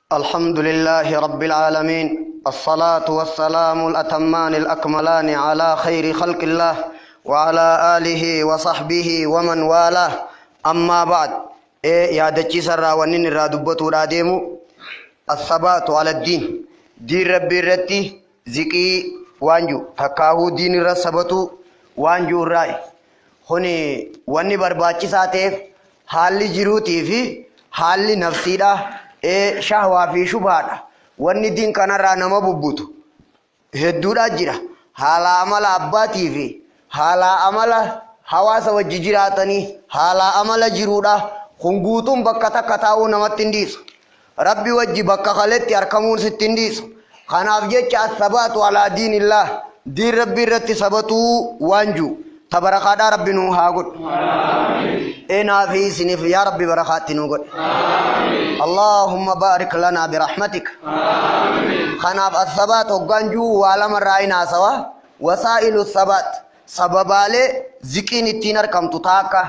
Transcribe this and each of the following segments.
الحمد لله رب العالمين، الصلاة والسلام الأتمان الأكملان على خير خلق الله وعلى آله وصحبه ومن والاه. أما بعد، يا دجي سرا ونين رادبتو راديمو الثبات على الدين، دين ربي رتي زكي وانجو تكاهو دين رسبتو وانجو راي هوني واني برباچي ساتيف حالي جروتي في حالي نفسي دا شهوة في شبهة واني دين كان رانا مبوبوتو هدودا جرا حالا عمل أباتي في حالا عمل حواس وججراتني حالا عمل جرودا خنقوتم بكتا كتاو نمتنديس ربي وجي بكا خلت يركمون ستنديس خناف جيچ الثبات على دين الله، دين ربي رتي ثبتو وانجو تبركادا ربي نوها قد إنا في سنف يا ربي بركات نوقد. اللهم بارك لنا برحمتك. خناف الثبات وقنجو وعلم الرأينا سوا وسائل الثبات سبب علي زكين التينر كم تتاكا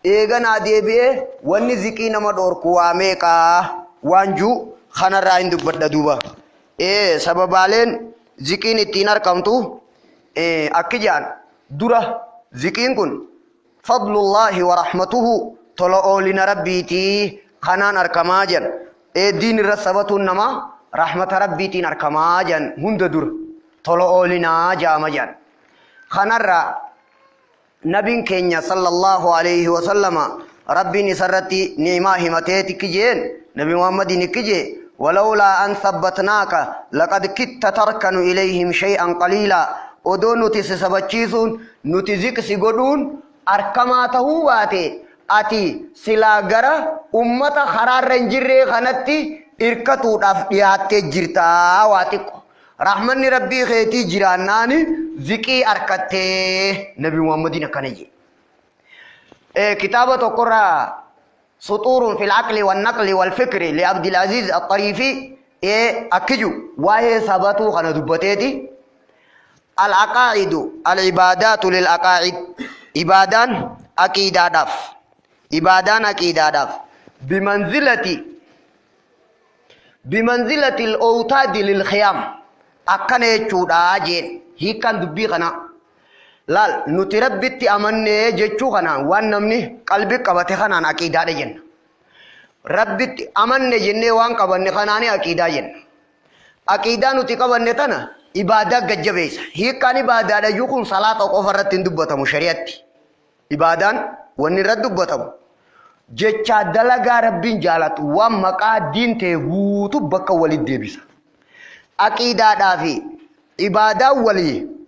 إيغن عديبه واني زكين مدور كواميكا وانجو خنا الرأين دبت دوبا سبب علين زكين التينر كم تو أكجان دورة زكين كن فضل الله ورحمته طلعوا لنا ربيتي خنان أركماجن دين الرسبة النما رحمة ربيتي أركماجن هند دور طلعوا لنا جامجن خنرا نبي كينيا صلى الله عليه وسلم ربي نسرتي نعمة همتي كجين نبي محمد نكجي ولولا أن ثبتناك لقد كدت تركن إليهم شيئا قليلا odoo nuti sabachiisuun nuti ziqsi godhuun arkamaatahu baate ati silaa gara ummata karaarra hin jirree kanatti irkatuudhaaf dhiyaattee jirtaa waa xiqqo rahmanni rabbii keetii jiraannaani ziqii arkattee nabi muhammadin akkana jedhe kitaaba tokkorraa suxuurun fil aqli wan naqli wal fikri li abdil aziz at-tarifi akkiju waa'ee sabatuu kana dubbateeti العقائد العبادات للعقائد عبادان عقيدة داف عبادان عقيدة داف بمنزلة الأوتاد للخيام أكن يجودا جين هي كان دبي خنا لال نتربيت أمني جتشو خنا وان نمني قلبي كبته خنا عقيدة جين ربيت أمني جنة وان كبني خنا ني عقيدة جين عقيدة نتكبني تنا ibadah gajjabeessa hiikaan ibaadaadha yookuun salaata qofa irratti hin dubbatamu shari'atti ibadaan wanni irratti dubbatamu jecha dalagaa rabbiin jaalatu waan maqaa diin ta'e guutuu bakka walitti deebisa aqiidaadhaa fi ibadaa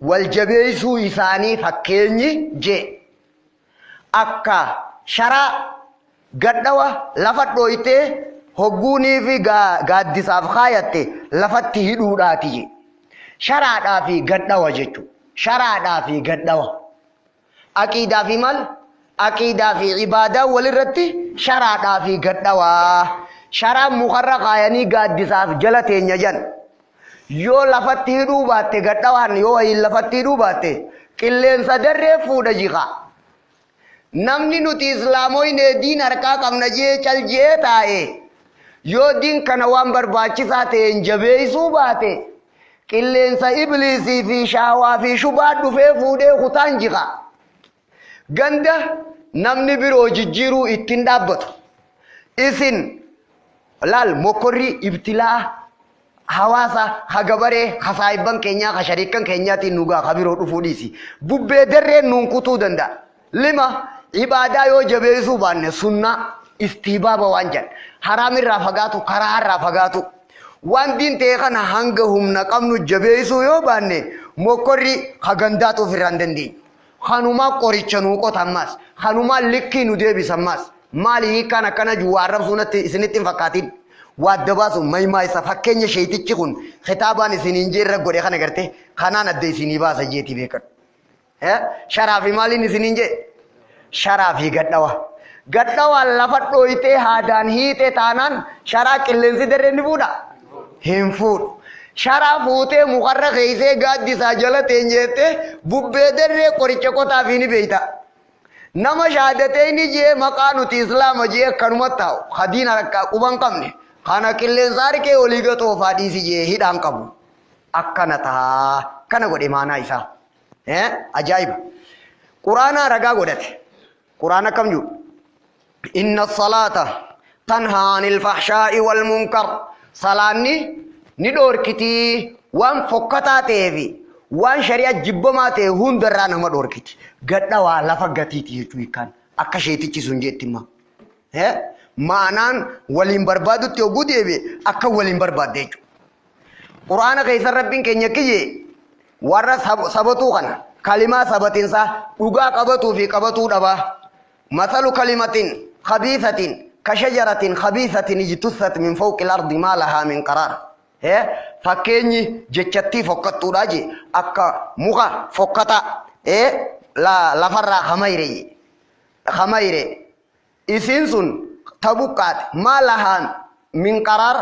wal jabeessuu isaanii fakkeenyi jee akka sharaa gadhawa lafa dhooytee hogguunii fi gaaddisaaf kaayatte lafatti hidhuudhaati jee شرعا في قدوا جتو شرعا في قدوا أكيدا في مال أكيدا في عبادة ولرتي شرعا في قدوا شرع مخرقا يعني قد دساف جلتين يجن يو لفتي روباتي قدوان يو هي لفتي روباتي كلين صدر فودا جيغا نمني نوتي إسلاموين دين أركا كم نجي چل جيتا يو دين كنوان برباچي ساتي انجبه سوباتي qilleensa ibliisii fi shaawaa fi shubaa dhufee fuudhee kutaan jiqa ganda namni biroo jijjiiruu ittiin dhaabbatu isin laal mokorri ibtilaa hawaasa hagabaree hasaayiban keenyaa hashariikan keenyaatiin nugaa kabiroo dhufuu dhiisi bubbee darreen nuun kutuu danda'a lima ibaadaa yoo jabeessuu baanne sunna istiibaaba waan jedhan haraamirraa fagaatu karaarraa fagaatu وان دين تيخنا هنگهم نقمنو جبيسو يو باني موكوري خغنداتو فرندن دين خانوما قريچنو کو تماس خانوما لكي نو دي بسماس مالي كان كان جوارب سنت سنتين فقاتين وادباسو ماي سفكني شيتي خون خطابان سنينجير رغودي خنا گرتي خنا ندي سيني باس جيتي بكر شرافي مالي نسنينجي شرافي گدوا لفت دويته هادان هيته تانان شرا قلنسي درني بودا هنفور شرا فوته مقرر خيسه قاد دي ساجلة تنجيته ببادر ري قريچكو تافيني بيتا نما شهادتين جي مقانو تی اسلام جي کنمت تاو خدين رکا قبان قمني kana killeen saarikee olii gatoo faadhiisi jee hidhaan qabu akkana taa kana godhe maanaa isaa ajaa'iba quraana ragaa godhate quraana kam jiru inna salata tanha anil fahshaa'i wal munkar salaanni ni dhoorkiti waan fokkataa ta'eefi waan shari'a jibbamaa ta'e hundarraa nama dhoorkiti gadha waa lafa gatiiti jechuu hiikaan akka sheetichi sun jettimma maanaan waliin barbaadutti oguu deebi'e akka waliin barbaadde jechuudha quraana keessa rabbiin keenya kiyye warra sabatuu kana kalimaa sabatinsaa dhugaa qabatuu fi qabatuu dhabaa mathalu kalimatin khabiisatin kashajaratin khabiisatin ijtussat min fawqi al-ardi ma lahaa min qaraar fakkeenyi jechattii fokkattuudha je akka muka fokkata lafarraa khamayre isiin sun tabuqqaat ma lahaa min qaraar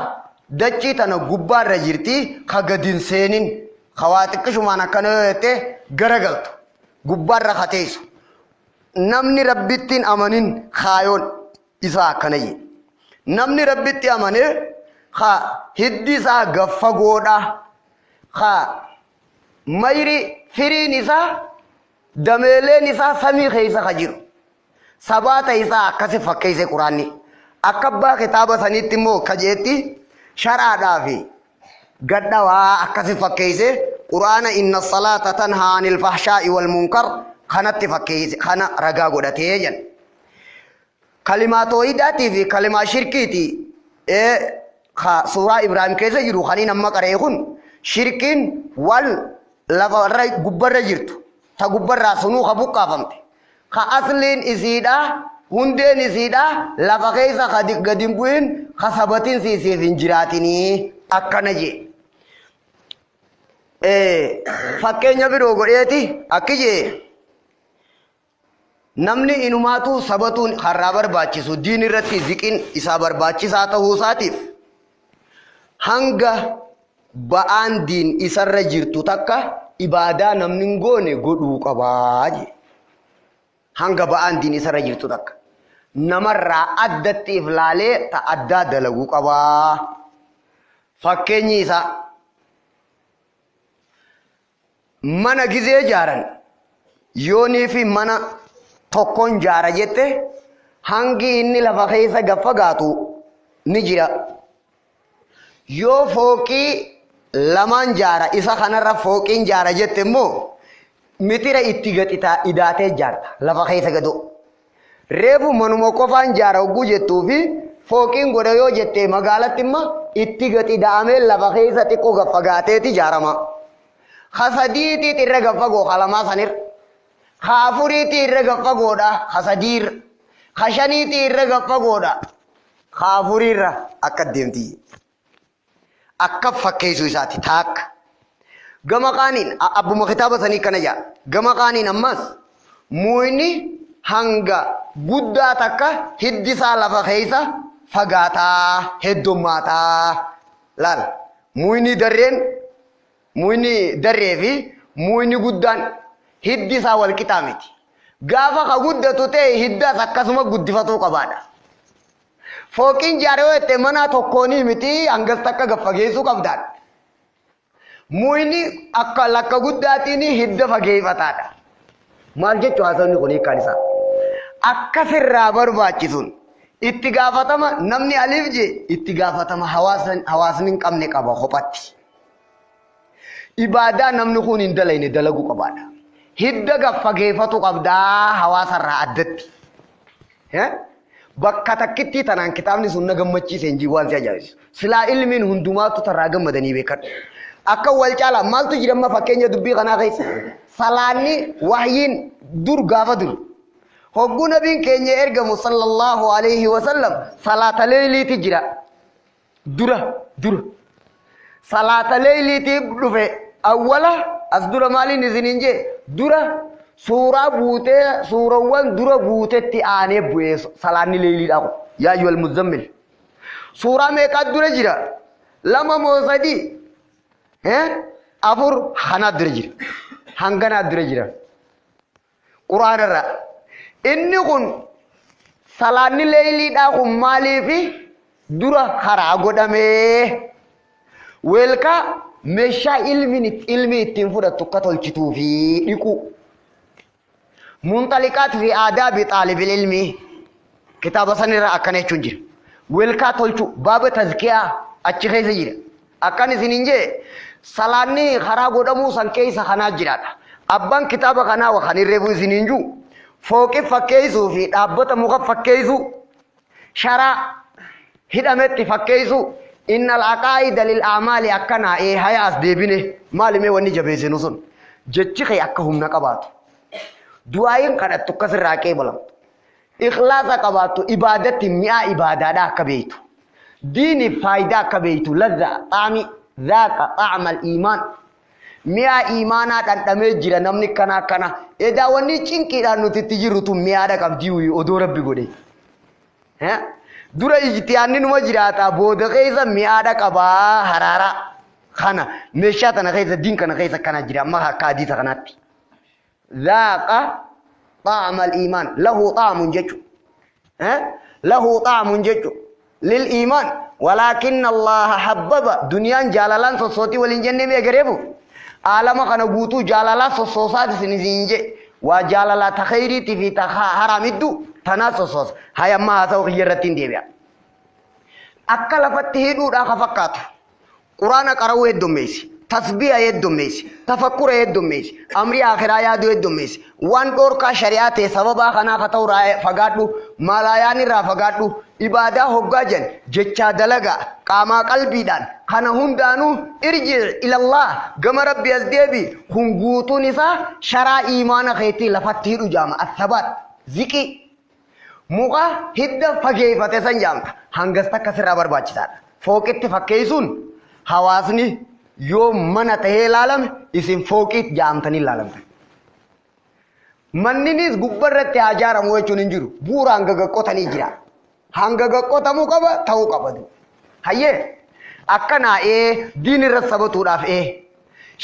dachii tana gubbaarra jirti ka gadin seenin khawaa xiqqishumaan akkana yoo jette garagaltu gubbaarra kateessu namni rabbittiin amanin khaayoon isaa akkana jedhe namni rabbitti amanee ka hiddi isaa gaffa goodha ka mayri firiin isaa dameeleen isaa samii keessa ka jiru sabaata isaa akkasi fakkeesse quraanni akka abbaa kitaaba saniitti immoo kajeetti sharaadhaa fi gadhawaa akkasi fakkeesse quraana inna salaata tanhaa anil fahshaa'i wal munkar kanatti fakkeesse kana ragaa godhatee jedhan kalimaa toohidaatii fi kalimaa shirkiiti suuraa Ibraahim keessa jiru kaniin amma qaree kun shirkiin wal lafarra gubbarra jirtu ta gubbarraa sunuu ka buqqaafamte ka asliin isiidha hundeen isiidha lafa keessa ka gadin bu'in ka sabatiin siisiif hin jiraatinii akkana jee fakkeenya biroo godheeti akki jee namni inumaatu sabatuun harraa barbaachisu diin irratti ziqin isaa barbaachisaa ta'uu isaatiif hanga ba'aan diin isarra jirtu takka ibaadaa namni goone godhuu qabaa je hanga ba'aan diin isarra jirtu takka namarraa addatti iflaalee ta addaa dalaguu qabaa fakkeenyi isaa mana gizee jaaran yoonii fi mana tokkoon jaara jette hangi inni lafa keessa gaffagaatu ni jira yoo fooqii lamaan jaara isa kanarra fooqiin jaara jette immoo mitira itti gaxitaa idaatee jaarta lafa keessa gado reefu manuma qofaan jaara hogguu jettuu fi fooqiin godha yoo jette magaalatti imma itti gaxidaamee lafa keessa xiqqoo gaffagaateeti jaarama hasadiitiit irra gaffagoo halamaa sanir khafuriiti irra gaffagoodha hasadiir khashaniiti irra gaffagoodha khafuriirra akka deemti akka fakkeessu isaati taak gama qaaniin abbuma kitaaba sanii kana jaa gama qaaniin ammas muuyni hanga guddaa takka hiddisaa lafa keessa fagaataa heddummaataa laal muuyni darree fi muuyni guddaan hiddisaa wal qixaa miti gaafa ka guddatu ta'e hiddaas akkasuma guddifatuu qabaadha fooqiin jaaree yoo jette mana tokkoonii miti hangas takka gaffageessuu qabdaan muuyni akka lakka guddaatiin hidda fageeffataadha maal jechuu haasawni kun hiikkaan isaa akkasirraa barbaachisuun itti gaafatama namni aliif je itti gaafatama hawaasni hin qabne qaba kophatti ibaadaa namni kun hin dalayne dalaguu qabaadha hidda gaffageeffatu qabdaa hawaasarraa addatti bakka takkitti tanaan kitaabni sun na gammachiise inji waan si ajaa'isu silaa ilmiin hundumaatu tarraa gammadanii beekan akka wal caala maaltu jiramma fakkeenya dubbii kanaa keessa salaanni wahyiin dur gaafa dur hogguu nabiin keenya ergamu sallallahu alayhi wasallam salaata leeyliiti jira dura salaata leeyliiti dhufe awwala as dura maaliin isiniin jee dura suuraa buutee suurawwan dura buutetti aanee bu'ee salaanni leeyliidhaa kun yaa ayyuhal muzammil suuraa meeqaa dura jira lama moo sadii afur hanaa dura jira hanganaa dura jira quraanarraa inni kun salaanni leeyliidhaa kun maaliifi dura karaa godhamee welka meeshaa ilmi ittiin fudhatu akka tolchituu fi dhiqu munxaliqaat fi aadaabi xaalibil ilmi kitaaba sanirra akkana jechuun jira welka tolchu baaba tazkiyaa achi keessa jira akkan isinin jee salaanni karaa godhamuu san keessa kanaa jiraadha abbaan kitaaba kanaa wa kan irreefu isinin juu fooqi fakkeessuu fi dhaabbata muka fakkeessu sharaa hidhametti fakkeessu innal aqaa'ida lil a'maali akkana hayaas deebine maalimee wanni jabeessinu sun jechi kee akka humna qabaatu du'aayin kadhattu akkasirraa qeebalamtu ikhlaasa qabaatu ibaadatti mi'aa ibaadaadha akka beeytu diini faayidaa akka beeytu ladda xaami zaaka xaamal iimaan mi'aa iimaanaa dhandhamee jira namni kana edaa wanni cinqiidhaan nuti itti jirru tun mi'aadha qabdii odoo rabbi godhe dura ijtihaanni numa jiraata booda keessa mi'aadha qabaa haraara kana meeshaa tana keessa diin kana keessa kana jira amma akka hadiisa kanaatti zaaqa xaamal iimaan lahu xaamun jechu lahu xaamun jechu lil iimaan walaakin allaha habbaba duniyaan jaalalaan sossootii waliin jennee mee gareefu alama kana guutuu jaalalaa sossoosaati isin je waa jaalalaa ta khayriitii fi ta haraamiddu tanaa sossoos hayamma haasa'u kiyyarratti hin deebi'a akka lafatti hidhuudhaa ka fakkaatu quraana qara'uu heddummeessi tasbiha heddummeessi tafakkura heddummeessi amrii akhiraa yaaduu heddummeessi waan dhoorkaa shari'aa ta'e sababaa kanaa ka ta'u fagaadhu malaayaan irraa fagaadhu ibaadaa hoggaa jen jechaa dalagaa qaamaa qalbiidhaan kana hundaanuu irji ilallah gama rabbi as deebi kun guutuun isaa sharaa iimaana keetii lafatti hidhu jaama athabaat ziqii muka hidda fageeffate san jaamta hangas takka sirraa barbaachisaadha fooqitti fakkeessuun hawaasni yoo mana tahee ilaalame isin fooqiit jaamtanii ilaalamtan manninis gubbarratti haa ijaaramu jechuun hin jiru bu'uura hanga gaqqotanii jira hanga gaqqotamuu qaba ta'uu qaba hayyee akkanaa diin irra sabatuudhaaf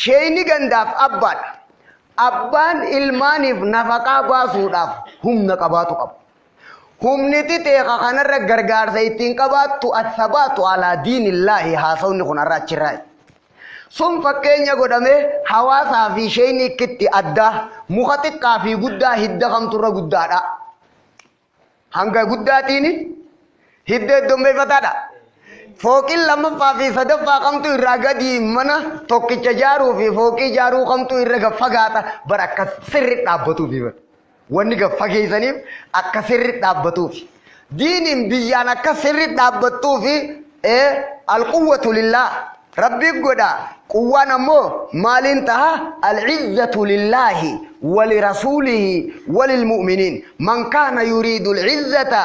sheeyni gandaaf abbaadha abbaan ilmaaniif nafaqaa baasuudhaaf humna qabaatu qaba humni titeeqa kanarra gargaarsa ittiin qabaattu athabaatu alaa diinillaahi haasawni kun irra achirraa sun fakkeenya godhamee hawaasaa fi sheeyni ikkitti addaa muka xiqqaa fi guddaa hidda kamturra guddaadha hanga guddaatiin hidda heddommeeffataadha fooqiin lammaffaa fi sadaffaa kamtu irraa gadi mana tokkicha ijaaruu fi fooqii ijaaruu kamtu irra fagaata bara akka sirri dhaabbatuufi wanni fageessaniif akka sirri dhaabbatuufi diiniin biyyaan akka sirri dhaabbattuufi alquwwatu lillah rabbi godha quwwaan ammoo maalin taha al'izzatu lillahi walirasuulihi walilmu'miniin man kaana yuriidu al'izzata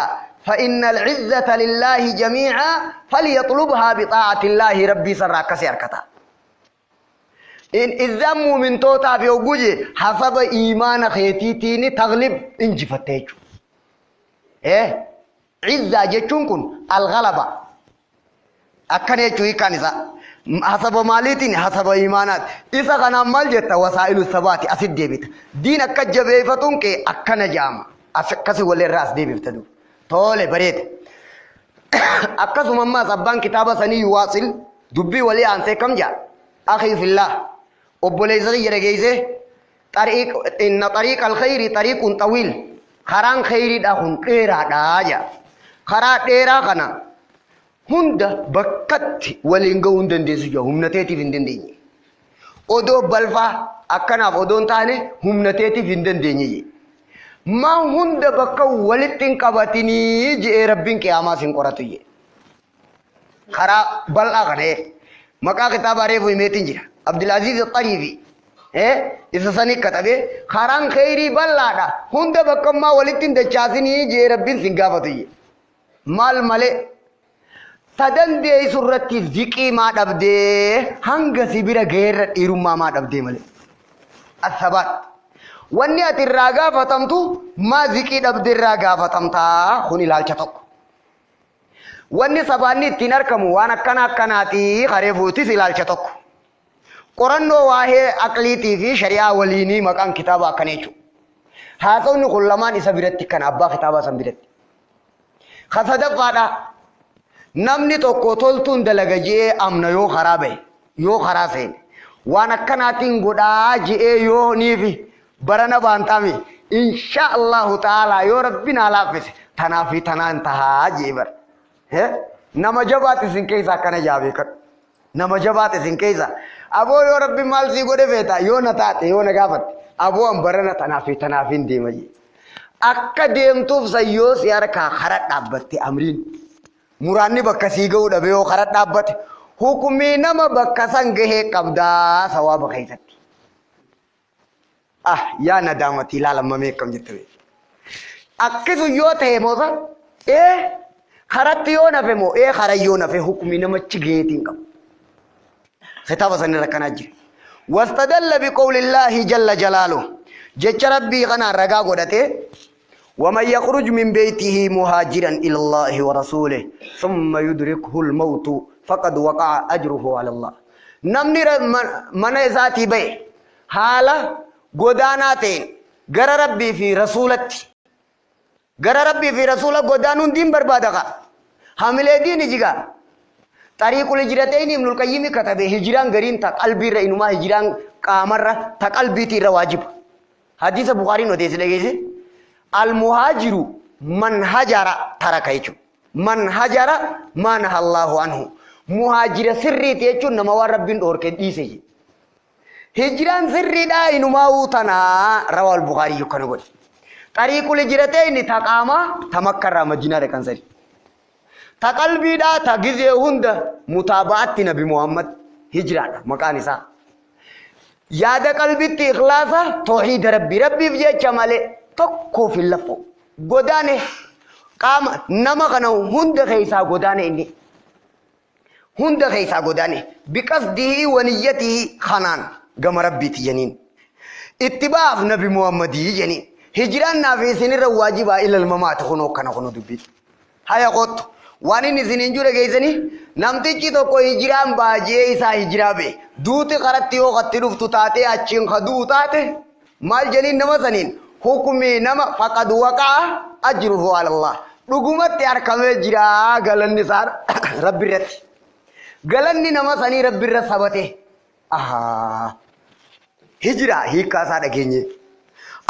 فإن العزة لله جميعا فليطلبها بطاعة الله ربي سرى كسير كتا إن إذن من توتا في وجوجي حسب إيمان خيتيتيني تغلب إنجي فتيجو عزة جتشونكن الغلبة أكن يجوي كنزا حسب ماليتين حسب إيمانات إذا كان مال جت وسائل الثبات أسد ديبت دين أكجبه فتونك أكن جامع أسكسي ولي الراس ديبت تدو طول بريد أكسو مما سبان كتابة سني يواصل دبي ولي أنسي كم جاء أخي في الله أبوليزغي يرغيزه إن طريق الخير طريق طويل خران خيري داخن قيرا داجا خرا ديرا خنا هند بكت ولينغو هندن ديسو جو هم نتيتي فندن ديني أدو بلفا أكنا فودون تاني هم نتيتي فندن ديني ما هند بكا ولتين كباتيني جي ربين قياما سنقراتو يه خرا بلغ غنه مكا كتاب عرفو يميتين جرا عبدالعزيز الطريفي إذا سنك كتابه خران خيري بلغ هند بكا ما ولتين دچاسيني جي ربين سنقافتو يه مال ملي سدن دي سرتي ذكي ما دبدي هنگ سبيرا غير إيرما ما دبدي ملي الثبات wanni ati irraa gaafatamtu maa ziqii dhabde irraa gaafatamtaa kun ilaalcha tokko wanni sabaanni ittiin argamu waan akkanaati qareefuutis ilaalcha tokko qorannoo waa'ee aqliitii fi shari'aa waliinii maqaan kitaaba akkana jechuudha haasawni kun lamaan isa biratti kan abbaa kitaabaa san biratti kasadaffaadha namni tokko toltuun dalaga jee amna yoo kharabe yoo kharasen waan akkanaatiin godhaa jee yoo niifi barana baantami insha Allah ta'ala yoo rabbina laafise tanaafi tanaan tahaa jee bar nama jabaat isin keessa kana jaabe kan nama jabaat isin keessa aboo yoo rabbi maal si godhe feeta yoo na taate yoo na gaafate aboo an barana tanaafi tanaafin deema jee akka deemtuuf sayyoo si harkaa khara dhaabbatte amriin muraanni bakka sii ga'uu dhabe yoo khara dhaabbate hukumii nama bakka san gahee qabdaa sawaaba keessatti yaa nadaamati ilaalamamee akkam jette akkisu yoo ta'e moosa kharatti yoo nafe moo khara yoo nafe hukumii namachi gaheetiin qabu kitaaba sanirra kanaa jira واستدل بقول الله جل جلاله جج ربي غنا رغا غدته ومن يخرج من بيته مهاجرا الى الله ورسوله ثم يدركه الموت فقد وقع اجره على الله نمني من ذاتي بي حالا غداناتين غر ربي في رسولتي غر ربي في رسوله غدانون دين بربادغا حامل دين جيغا طريق الهجرتين ابن القيم كتب هجران غرين تقلبي رينما هجران قامر تقلبي تي واجب حديث البخاري نوديس لغيسي المهاجر من هجر تركيچو من هجر ما نهى الله عنه مهاجر سري تيچو نما ربين دور كديسي هجران سري دا انما وتنا رواه البخاري كنغول طريق الهجرتين تقاما تمكر مدينه كنسري تقلبي دا تغزي هند متابعت نبي محمد هجران مكانسا ياد قلبي اخلاصا توحيد ربي ربي بيجي چماله تكو في اللفو غدانه قام نما كنو هند خيسا غدانه اني هند خيسا غدانه بقصده ونيته خنان غم ربي تجنين اتباع نبي محمد يجني هجران نافي سن واجب الى الممات خنو كنو دبي هيا قط واني نزنين جوره گيزني نمتيچي تو کوئی هجران باجي ایسا هجرابه دوت قرتي او قتي رفتو تاتي اچين خدو تاتي مال جنين نمسنين حكمي نما فقد وقع اجره على الله دغمت يار كمه جرا گلن سار رب رت گلن نمسني رب رسبته هجرا هي كاسا دگيني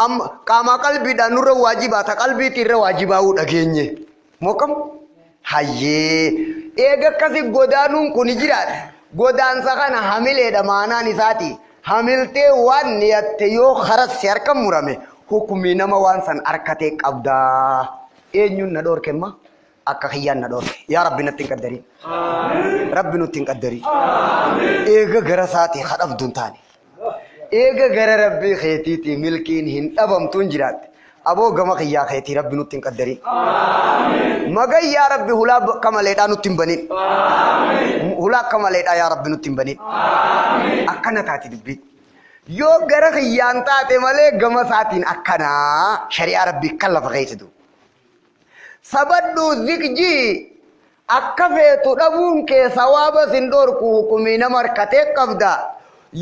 ام قاما قلبي دا نور واجبات قلبي تير واجباو دگيني موكم hayyee eega akkasi godaanuun kun jiraate godaansa kana hamileedha maanaan isaati hamiltee waan niyatte yoo kharasi harka murame hukumii nama waan san harkatee qabdaa eenyuun na dhoorkemma akka kiyyaan na dhoorke yaa rabbi natti hin qaddari rabbi nutti hin qaddari eega gara saati hadhabduun taane eega gara rabbii keetiiti milkiin hin dhabamtuun jiraatte aboo gama kiyyaa keetii rabbi nutti hin qaddari magan yaa rabbi hulaa kamaleedhaa nutti hin banin hulaa kamaleedhaa yaa rabbi nutti hin banin akkana taati dubbii yoo gara kiyyaan taate malee gama saatiin akkanaa shari'aa rabbii kan lafa keessitu sabaddu zikjii akka feetu dhabuun kee sawaaba sin dhoorku hukumii nama harkatee qabda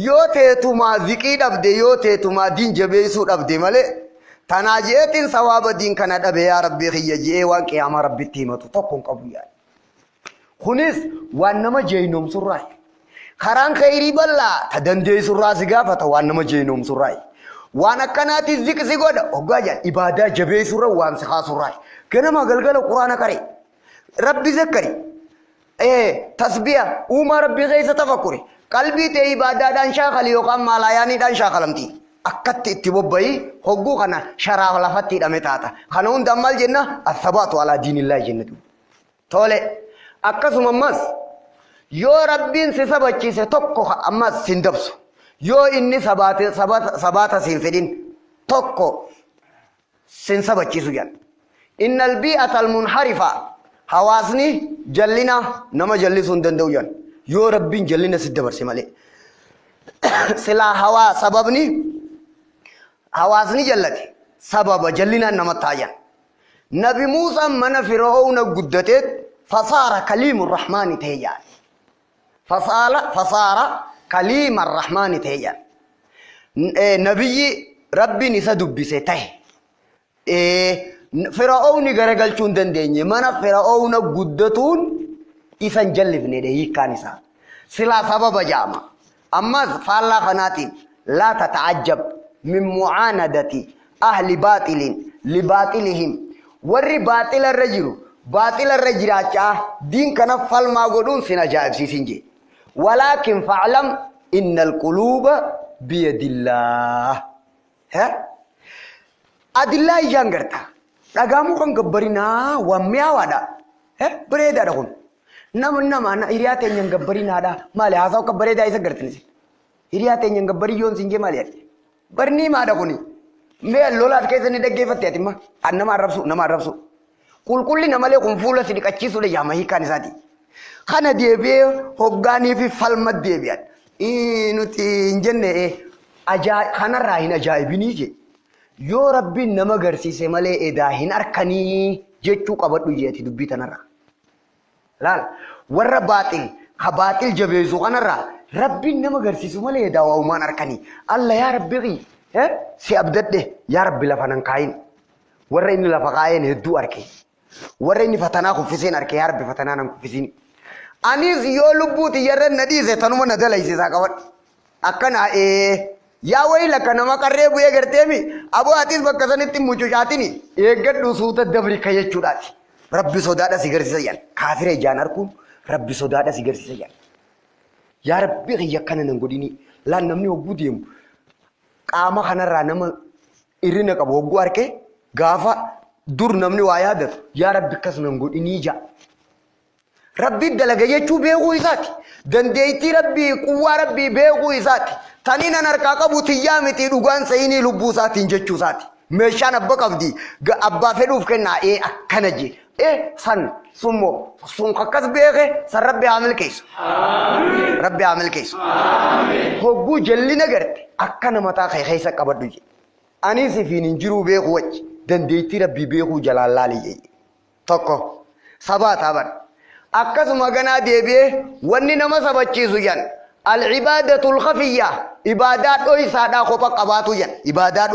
yoo teetumaa ziqii dhabde yoo teetumaa diin jabeessuu dhabde malee تناجيتين ثواب الدين كان دبي يا ربي خيجي وان قيام ربي تيمتو تكون قبول يعني خنيس وانما جينوم سراي خران خيري بلا تدندي سرا سغافه وانما جينوم سراي وانا كانت الذكر سيغود اوغاجا عباده جبي سرا وان سخا سراي كنما غلغل القران كري ربي ذكري تسبيح وما ربي غيث تفكري قلبي تي عباده دان شاخلي يقام مالا يعني دان شاخلمتي أكتت تبوبي هجو خنا شراه لفتي دمتاتا خنون دمال جنة الثبات على دين الله جنة تولي أكسم أمس يو ربين سبتشي ستوكو أمس سندبسو يو إني سبات سنفدين توكو سنسبتشي سجان إن البيئة المنحرفة حواسني جلنا نما جلي سندندو جان يو ربين جلنا سدبر سمالي سلا هوا سببني حواسني جلتي سبب جلنا نمتايا نبي موسى من فرعون قدتت فصار كليم الرحمن تهيا فصار كليم الرحمن تهيا نبي ربي نسدب بسته فرعون غرغلچون دندني من فرعون قدتون إسان جلف ندهي كانسا سلا سبب جامع أما فالله خناتين لا تتعجب من معاندة أهل باطل لباطلهم ور باطل الرجل باطل الرجل دين كان فالما قدون سنجائب سيسنجي ولكن فاعلم إن القلوب بيد الله ها أدلة يجانغرتا رقامو كان قبرنا وميا وادا ها بريدا دخون nama anak iriate yang gabbari nada male asau kabbare da isa gartini iriate yang gabbari yon singe male barni ma da kuni me lola kaise ni dagge fatte atimma annama arabsu kulkulli namale kun fula sidi kaccisu da jamahi kanisati kana debe hoggani fi falma debiat inuti jenne aja kana rahin ajaibini je yo rabbi nama garsise male edahin arkani jechu qabaddu jeti dubbi tanara laal warra baatil khabaatil jabeesu kanarra rabbi nama garsiisu malee daawumaan arkani alla ya rabbi si abdadde ya rabbi lafanan kaayin warra inni lafa kaayin hedduu arke warra inni fatanaa kuffiseen arke ya rabbi fatanaa nan kuffisiin anis yoo lubbuuti yarran nadiise tanuma na dalaysisaa qabad akkana yaa wayla kana makarree bu'ee garteemi aboo atis bakka sanitti mucucaatini eeggadhu suuta dabri kayyachuudhaati rabbi sodaadha si garsiisa yan kaafira ijaan arkuun rabbi sodaadha si garsiisa yan yaa rabbi xiyya kana nan godhini laan namni hogguu deemu qaama kanarraa nama irrina qabu hogguu arke gaafa dur namni waa yaadatu yaa rabbi akkas nan godhinii jaa rabbi dalaga jechuu beekuu isaati dandeettii rabbii quwwaa rabbii beekuu isaati tanii nan harkaa qabu tiyyaa miti dhugaan sayinii lubbuu isaatiin jechuu isaati meeshaan abba qabdi abbaa fedhuuf kennaa akkana jee san summo sun kakkas beeke san rabbi amil keessa rabbi amil keessa hogguu jalli nagarte akkana mataa keessa qabadhu je ani sifiin injiruu beeku wajji dandeettii rabbi beekuu jalaan laali je tokko sabaata bar akkasuma ganaa deebi'ee wanni nama sabachiisu yan al-ibaadatul khafiyya ibaadaa dhoysaadhaa kopha qabaatu yan ibaadaa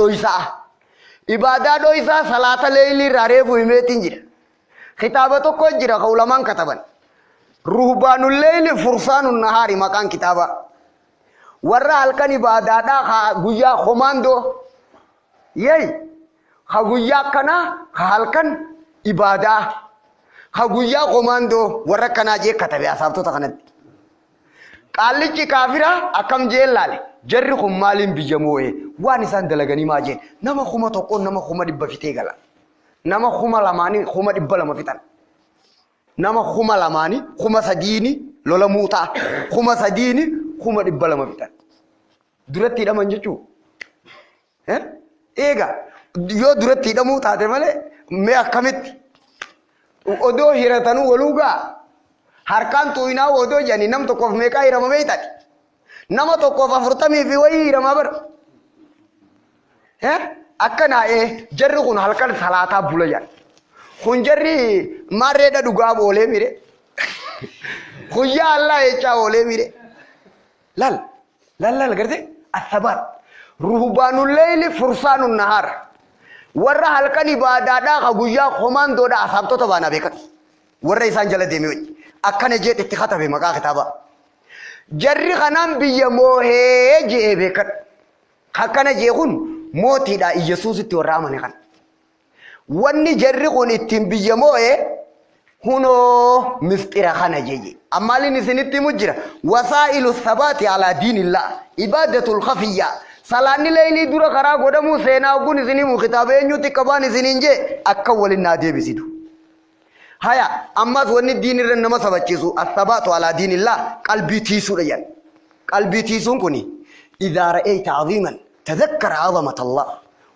dhoysaa salaata leeyilii irraa reefu himeetiin jira kitaaba tokko jira ka ulamaan kataban ruhbaanul leeyli fursaanun nahaari maqaan kitaaba warra halkan ibaadaadhaa ka guyyaa komaandoo yey ka guyyaa akkanaa ka halkan ibaadaa ka guyyaa komaandoo warra akkanaa jee katabe asaabtota kanatti qaallichi kaafiraa akkam jee laale jarri kun maaliin biyya moo'ee waan isaan dalaganii maa jeen nama kuma tokkoon nama kuma dhibba fitee gala nama kuma lamaanii kuma dhibba lama fitan nama kuma lamaanii kuma sadiini lola muutaa kuma sadiini kuma dhibba lama fitan duratti hidhaman jechuu eega yoo duratti hidhamuu taate malee mee akkamitti odoo hiratanuu waluugaa harkaan tuinaa odoo jani nam tokkoof meeqaa hiramamee hidhate nama tokkoof 40 fi wayii hiramaa bar akkana jarri kun halkan salaataa bula jan kun jarri marreedha dhugaa boolee mire guyyaa Allah jechaa oolee mire lal garte asabat ruhbaanul leeyli fursaanun nahaar warra halkan ibaadaadhaa ka guyyaa komaandoodha asaabtota baana beekan warra isaan jala deeme wajji akkana jeetti katabe maqaa kitaaba jarri kanaan biyya moohee jee beekan akkana jee kun mootiidha Yesuusitti warra amane kan wanni jarri kun ittiin biyya moohee hunoo mistira kana jee ammalin isinitti mujjira wasaa'ilu thabaati ala diinillah ibadatul khafiyya salaanni leeyilii dura karaa godhamuu seenaa gun isinimu kitaaba eenyutti qabaan isiniin jee akka walin naa deebisitu haya ammas wanni diinirra nama sabachiisu athabaatu ala diinillah qalbii tiisuudha yan qalbii tiisuun kuni idhaa ra'ayta aziiman tadhakkar azamata Allah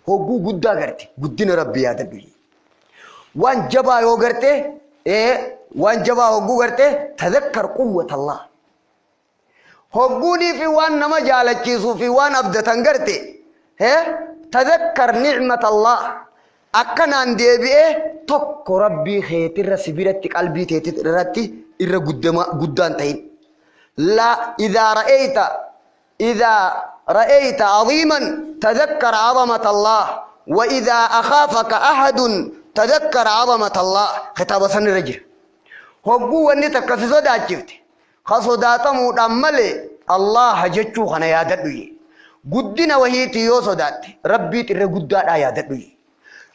hogguu guddaa garte guddina rabbi yaadadhu waan jabaa yoo garte waan jabaa hogguu garte tadhakkar quwwata Allah hogguunii fi waan nama jaalachiisuu fi waan abdatan garte tadhakkar ni'mata Allah akkanaan deebi'ee tokko rabbii keetirra sibiratti qalbii teetirratti irra guddaan ta'in la idhaa ra'ayta aziiman tadhakkar azamata Allah wa idhaa akhaafaka ahadun tadhakkar azamata Allah kitaaba sanirra jira هجو وني تكسي صدات جفت خصدات مؤمل الله هجتشو خنا ياددوي قدنا وهي تيو صدات ربي ترى قدات ياددوي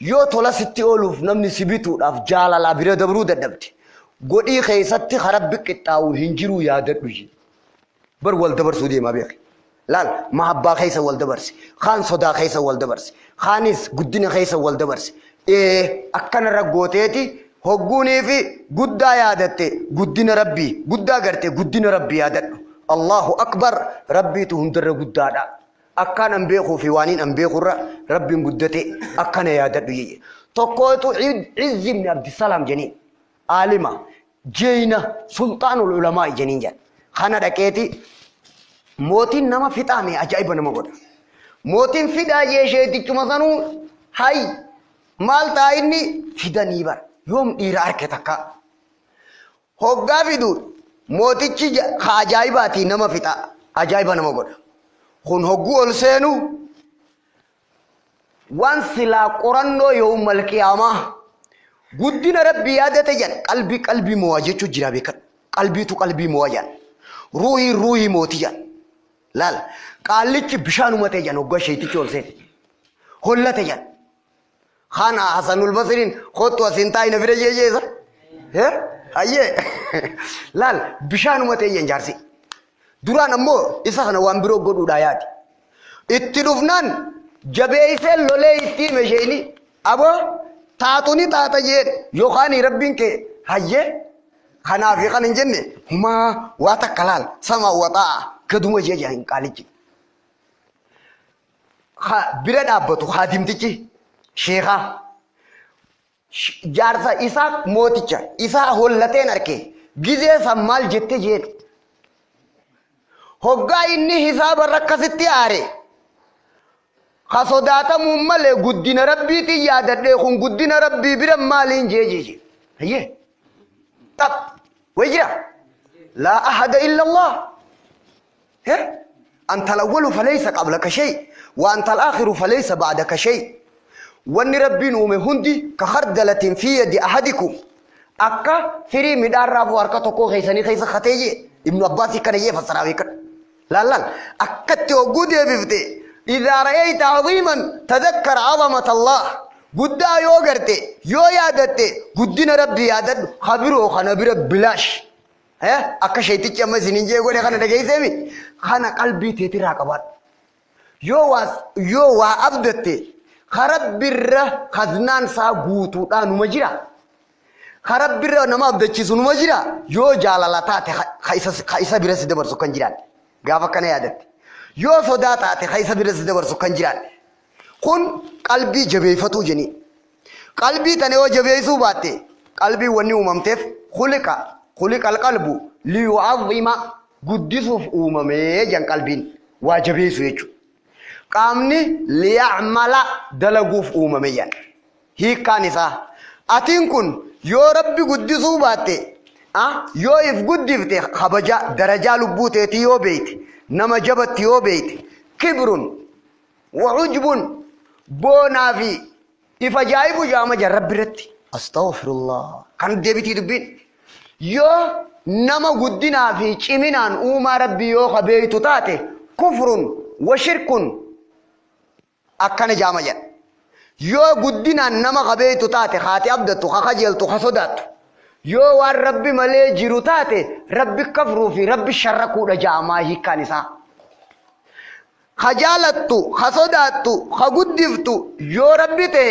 يو تولا ستي أولوف نمني سبيتو أف جالا لا بيرا دبرو دبت قدي خيستي خربك التاو هنجرو ياددوي بر والدبر سودي ما بيخي لا محبة خيسة والدبرس خان صدا خيسة والدبرس خانيس قدنا خيسة والدبرس إيه أكن رجوتيتي هجوني في قدا يادته قدنا ربي قدا قرته قدنا ربي يادته الله أكبر ربي تهندر قدا دا أكن أمبيخو في وانين أمبيخو ربي قدته أكن يادته يجي تقوتو عز بن عبد السلام جنين عالمة جينا سلطان العلماء جنين جن خانا دكيتي موتين نما فتامي أجايب نما قد موتين فدا يشيتي كما سنو هاي مال تايني فدا نيبر يوم إيرار كتاكا هوغا فيدو موتيچ خاجايباتي نما فتا أجايب نما قد خون هوغو السينو وان سلا قرانو يوم القيامة قدنا ربي يادة جن قلبي مواجه جرابي قلبي مواجه روحي موتي جن لال قالك بشانو متى جن وقا شيء تقول سين هلا تجن خانا حسن البصرين خط وسنتاي نفر جي سر ها أيه لال بشانو متى جن جارسي دوران أمو إسا خنا وامبرو قدو دايات اتلوفنان جبهي لولي اتي مشيني أبو تاتوني تاتا جين يوخاني ربين كي هايه خنا في خان جنة هما واتا كلال سما واتا كدوم جي جاين قالجي برد أبتو خادم تيجي شيخا جارسا إساق موتيجا إساق هولتين أركي جزء سمال جتة جين هوغا إني حساب ركستي آري خصوداتا ممل قدنا ربي تيادت خون قدنا ربي برم مالين جي هيه طب وجرا لا أحد إلا الله هيه أنت الأول فليس قبلك شيء وأنت الآخر فليس بعدك شيء وأن ربي نومي هندي كخردلة في يد أحدكم أكا فري مدار راب واركتوكو خيساني خيس خطيجي ابن عباس كان يفسر كان لا أكا توجود بفتي إذا رأيت عظيما تذكر عظمة الله قد يوغرتي يو يادتي قدنا ربي يادت خبرو خنبر بلاش ها أكا شيء أما سنينجي يقول خنا دقي سامي خنا قلبي تيترا كبار يو وابدتي خرب بر خزنان سا غوتو دا نمجرا خرب بر نما abdachi sunu majira yo jalalata te khaisa birasi dabar su kan jiran gafa kana yadatti yo sodata te khaisa birasi dabar su kan jiran kun qalbi jabeefatu jeni qalbi tane o jabeesu baate qalbi wani umamtef khuliqa alqalbu li yu'azzima guddisuf umame jan qalbin wa jabeesu yechu qamni li ya'mala dalaguf umame yan hi kanisa atin kun yo rabbi guddisu baate yo if guddifte khabaja daraja lubute ti yo beit nama jabat yo beit kibrun wa ujbun bona fi ifajaibu jama jarabirati astaghfirullah kan debiti dubbin yo nama guddina fi ciminan uma rabbi yo khabeitu taate kufrun wa shirkun akkana jama jan yo guddina nama khabeitu taate khati abdatu khajeltu khasodatu yo war rabbi male jiru taate rabbi kafru fi rabbi sharraku da jama hikanisa خجالتو خصداتو خقدفتو يو ربته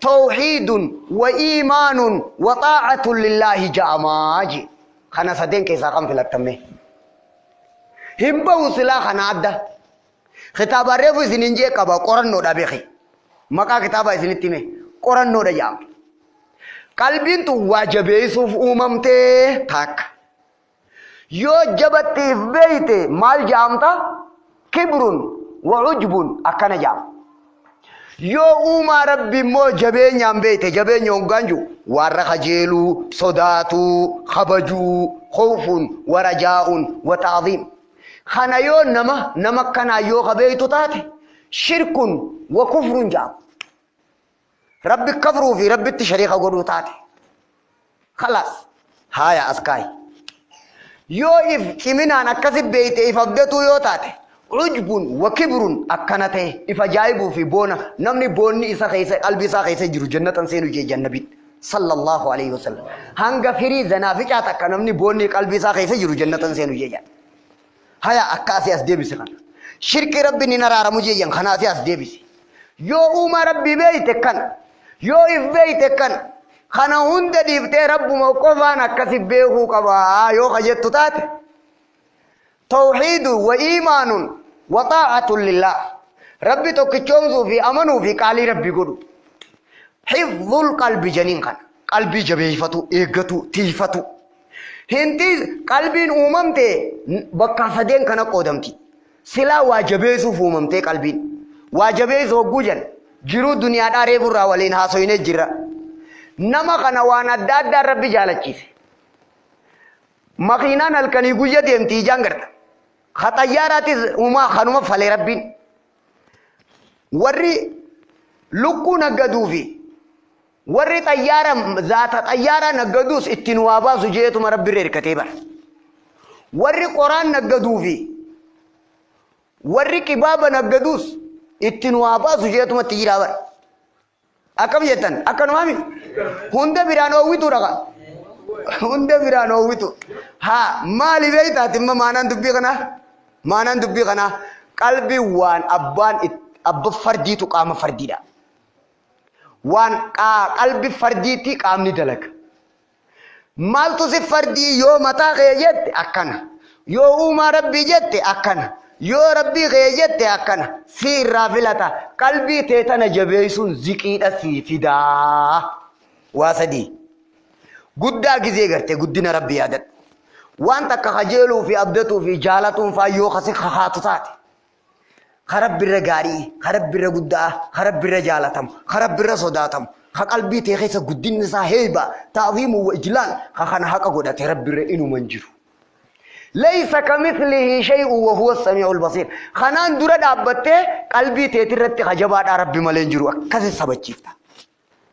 توحيد وإيمان وطاعة لله جاماجي خنا سدين كيسا قم في الاتمه هم بوصلا خنا عبدا خطاب الرفو سننجي كبا قرن نودا بيخي مكا كتابا سنتمه قرن نودا جام قلبين تو واجب يسوف أممته تاك يو جبتي في بيته مال جامتا كبرون وعجب أكنا جام يو أما ربي مو جبين يام بيت جبين يوم غانجو ورخجيلو صداتو خبجو خوف ورجاء وتعظيم خنا يو نما كنا يو خبيتو تاتي شرك وكفر جام ربي كفروا في ربي التشريخ قولوا تاتي خلاص هايا أسكاي يو إف إمنا نكسب بيت إف أبدتو يوتاتي عجب وكبر أكنته إف جايبو في بونا نمني بوني إسا خيسة قلبي إسا خيسة جرو جنة سينو جي جنبي صلى الله عليه وسلم هنگا فري زنافجة تكا نمني بوني قلبي إسا خيسة جرو جنة سينو جي جن هيا أكاسي أسديبسي خان شرك ربي ننرار مجي ين خناسي أسديبسي يو أوما ربي بيتك كان يو إف بيتك كان خنا هند ديفتي رب موقفانا كسب بيهو كبا يو خجت تات توحيد وإيمان وطاعة لله ربي توكيشونزو في أمنو في قالي ربي قدو حفظ القلب جنين خان قلبي جبيفتو إيغتو تيفتو هنتي قلبي أممتي بكا سدين كان قدمتي سلا واجبيسو فوممتي قلبي واجبيسو قجن جرو دنيا داري برا ولين هاسوين جرا نما كان وانا داد ربي جالتشيس مخينان الكني قجة ديمتي جانغرت خطيارات وما خنوما فلي ربين ورّي لقو نقدو في ورّي طيارة ذات طيارة نقدوس اتنوابا سجيتو مربي رير كتيبر ورّي قرآن نقدو في ورّي كبابا نقدوس اتنوابا سجيتو متجيرابر أكم جتن أكن مامي هنده برانو ويتو رغا هنده برانو ويتو ها مالي بيتا تم مانان دبي غنا قلبي وان أبان أب فردي تو قام فردي دا وان قلبي فردي تي قام ندلك مال تسي فردي يو متا غيجت أكنا يو أوما ربي جت أكنا يو ربي غيجت أكنا سير رافلتا قلبي تيتنا جبيسون زكيد أسي فدا واسدي قدا جزي غرتي قدنا ربي عدد وانت كخجلو في أبدتو في جالتو فايو خسي خخاتو ساتي خرب بالرجاري خرب بالرجودة خرب بالرجالتهم خرب بالرصداتهم خقلبي تيخيس قدين نسا هيبة تعظيم وإجلال خخنا حقا قد ترب بالرئين منجرو ليس كمثله شيء وهو السميع البصير خنان دورة دابته قلبي تيترت خجبات رب ملنجرو كذا سبب شفتا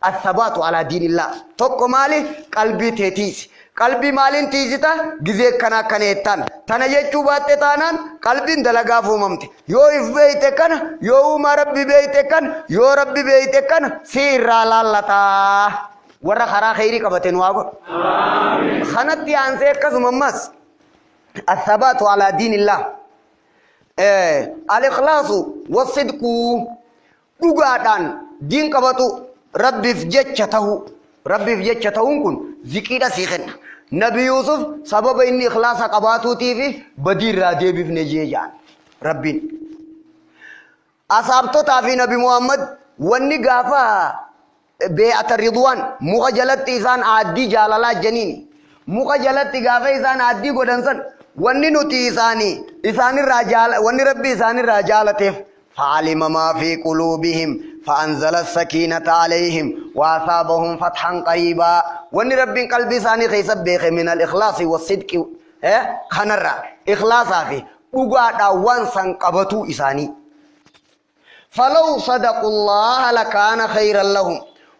الثبات على دين الله توكو مالي قلبي تيتيس قلبي مالين تيجتا جزء كنا كنيتان تناجتشو باتة تانان قلبي دلقا فوممتي يو إف بيتكن يو ما ربي بيتكن يو ربي بيتكن سير لالتا ورا خرا خيري كبتن واقو خنتي أنسيك كزممس الثبات على دين الله الإخلاص والصدق دعاء دين كبتو ربي فجتته كن ذكيرا سيخن نبي يوسف سبب إني إخلاص قباتو تيفي بدير راجي بفن جيجان ربي أصابتو تافي نبي محمد واني غافا بيعة الرضوان مخجلت إسان عادي جاللا جنين مخجلت غافا إسان عادي قدنسن واني نتي إساني الرجال واني ربي إساني الرجال تيف فعلم ما في قلوبهم فأنزل السكينة عليهم وأصابهم فتحا قريبا وان رب قلبي ثاني خيسب بيخ من الإخلاص والصدق خنرا إخلاصا في وقعد وانسان قبطو إساني فلو صدقوا الله لكان خيرا لهم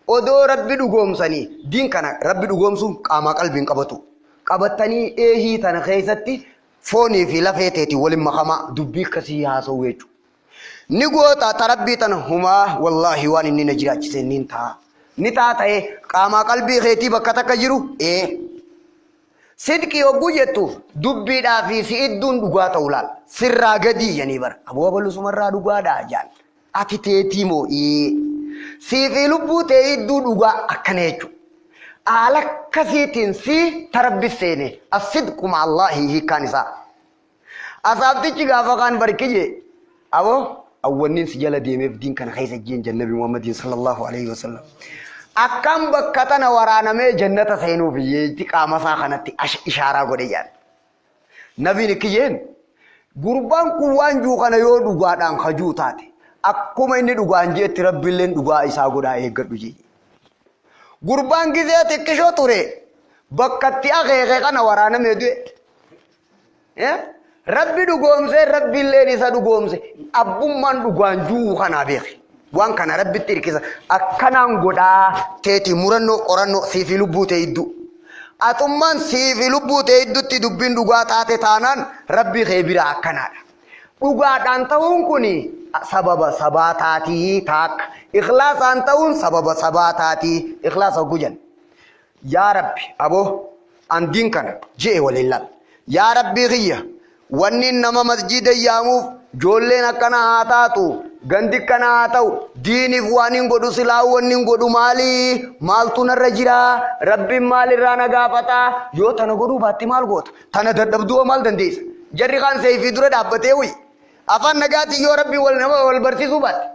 ودو ربي دقوم سني دين كان ربي دقوم سن قاما قلبين قبطو قبطني إيهي تنخيستي فوني في لفيتي ولما خما دبي كسيها سويتو نقول تربي تنهما والله وان إني نجراج سنين تا نتا تاي قاما قلبي خيتي بكتا كجرو صدقي وجوجتو دبي دا في سيدون دغا تولال سرا غدي يعني بر ابو بلو سمرا دغا دا جان اتي تيمو سيفي لبو تيدو دغا اكنيچو على كثيتين سي تربي سيني الصدق مع الله هي كانسا اصابتي غافا كان بركيجي ابو أولين سجل ديمه في دين كان خيس الجين النبي محمد صلى الله عليه وسلم أكم بكتنا ورانا مي جنة سينو في يتك أمسا خنتي إشارة قديان نبي نكيين قربان كوان جو خنا يو دوغا دان خجو تاتي أكما إني دوغا أنجي تربيلين دوغا إسا قدا إيقر بجي قربان كذا تكشو توري بكتي أغيغي خنا ورانا مي دوي ربي دوغومسه ربي اللي نسا دوغومسه أبومان دوغان جو خنا بيخي وان كان ربي تركيزا أكنان غدا تيتي مرنو قرانو سيفي لبو تيدو atumman siifi lubbuu ta'e iddutti dubbiin dhugaa taate taanaan rabbi kee bira akkanaadha. Dhugaadhaan ta'uun kuni sababa sabaataatii taakka ikhlaasaan ta'uun sababa sabaataatii ikhlaasa gujan. Yaa Rabbi aboo andiin kana je'e waliin laal. Yaa Rabbi kiyya wanni nama masjida yaamuuf joolleen akkana haa taatu gandi kana haa ta'u diiniif waan hin godhu silaa wanni hin godhu maali maaltu narra jira rabbiin maalirraa na gaafata yoo tana godhuu baatte maal goota tana dadhabduu maal dandeessa jarri kaan seefii dura dhaabbatee wuyi afaan nagaati yoo rabbii wal barsiisuu baatte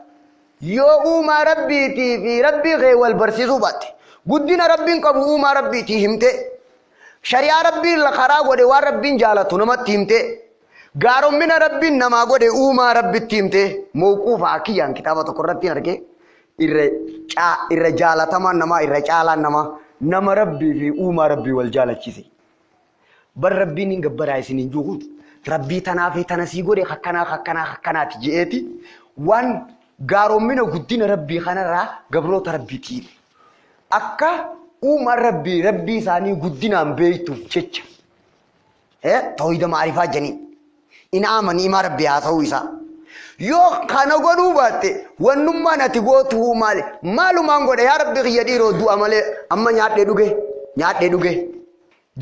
yoo uumaa rabbiitii fi rabbii kee wal barsiisuu baatte guddina rabbiin qabu uumaa rabbiitii himte shari'aa rabbiin la karaa godhe waan rabbiin jaalatu namatti himte gaaromina rabbiin namaa godhe uumaa rabbitti himte mawquufa kiyyaan kitaaba tokko irratti arge irra jaalatamaan namaa irra caalaan nama rabbii fi uumaa rabbii wal jaalachiise bar rabbiin hin gabbaraa isiniin juuqu rabbii tanaa fi tana sii godhe akkanaati je'eeti waan gaaromina guddina rabbii kanarraa gabroota rabbiitiin akka uumaa rabbii isaanii guddinaan beeytuuf jecha tawhida maarifaa janiin in amani ima rabbi haasa'uu isaa yoo kana godhuu baatte wannummaan ati gootu maalumaan godhe yaa rabbi kiyya dhiiroo du'a malee amma nyaadhee dhuge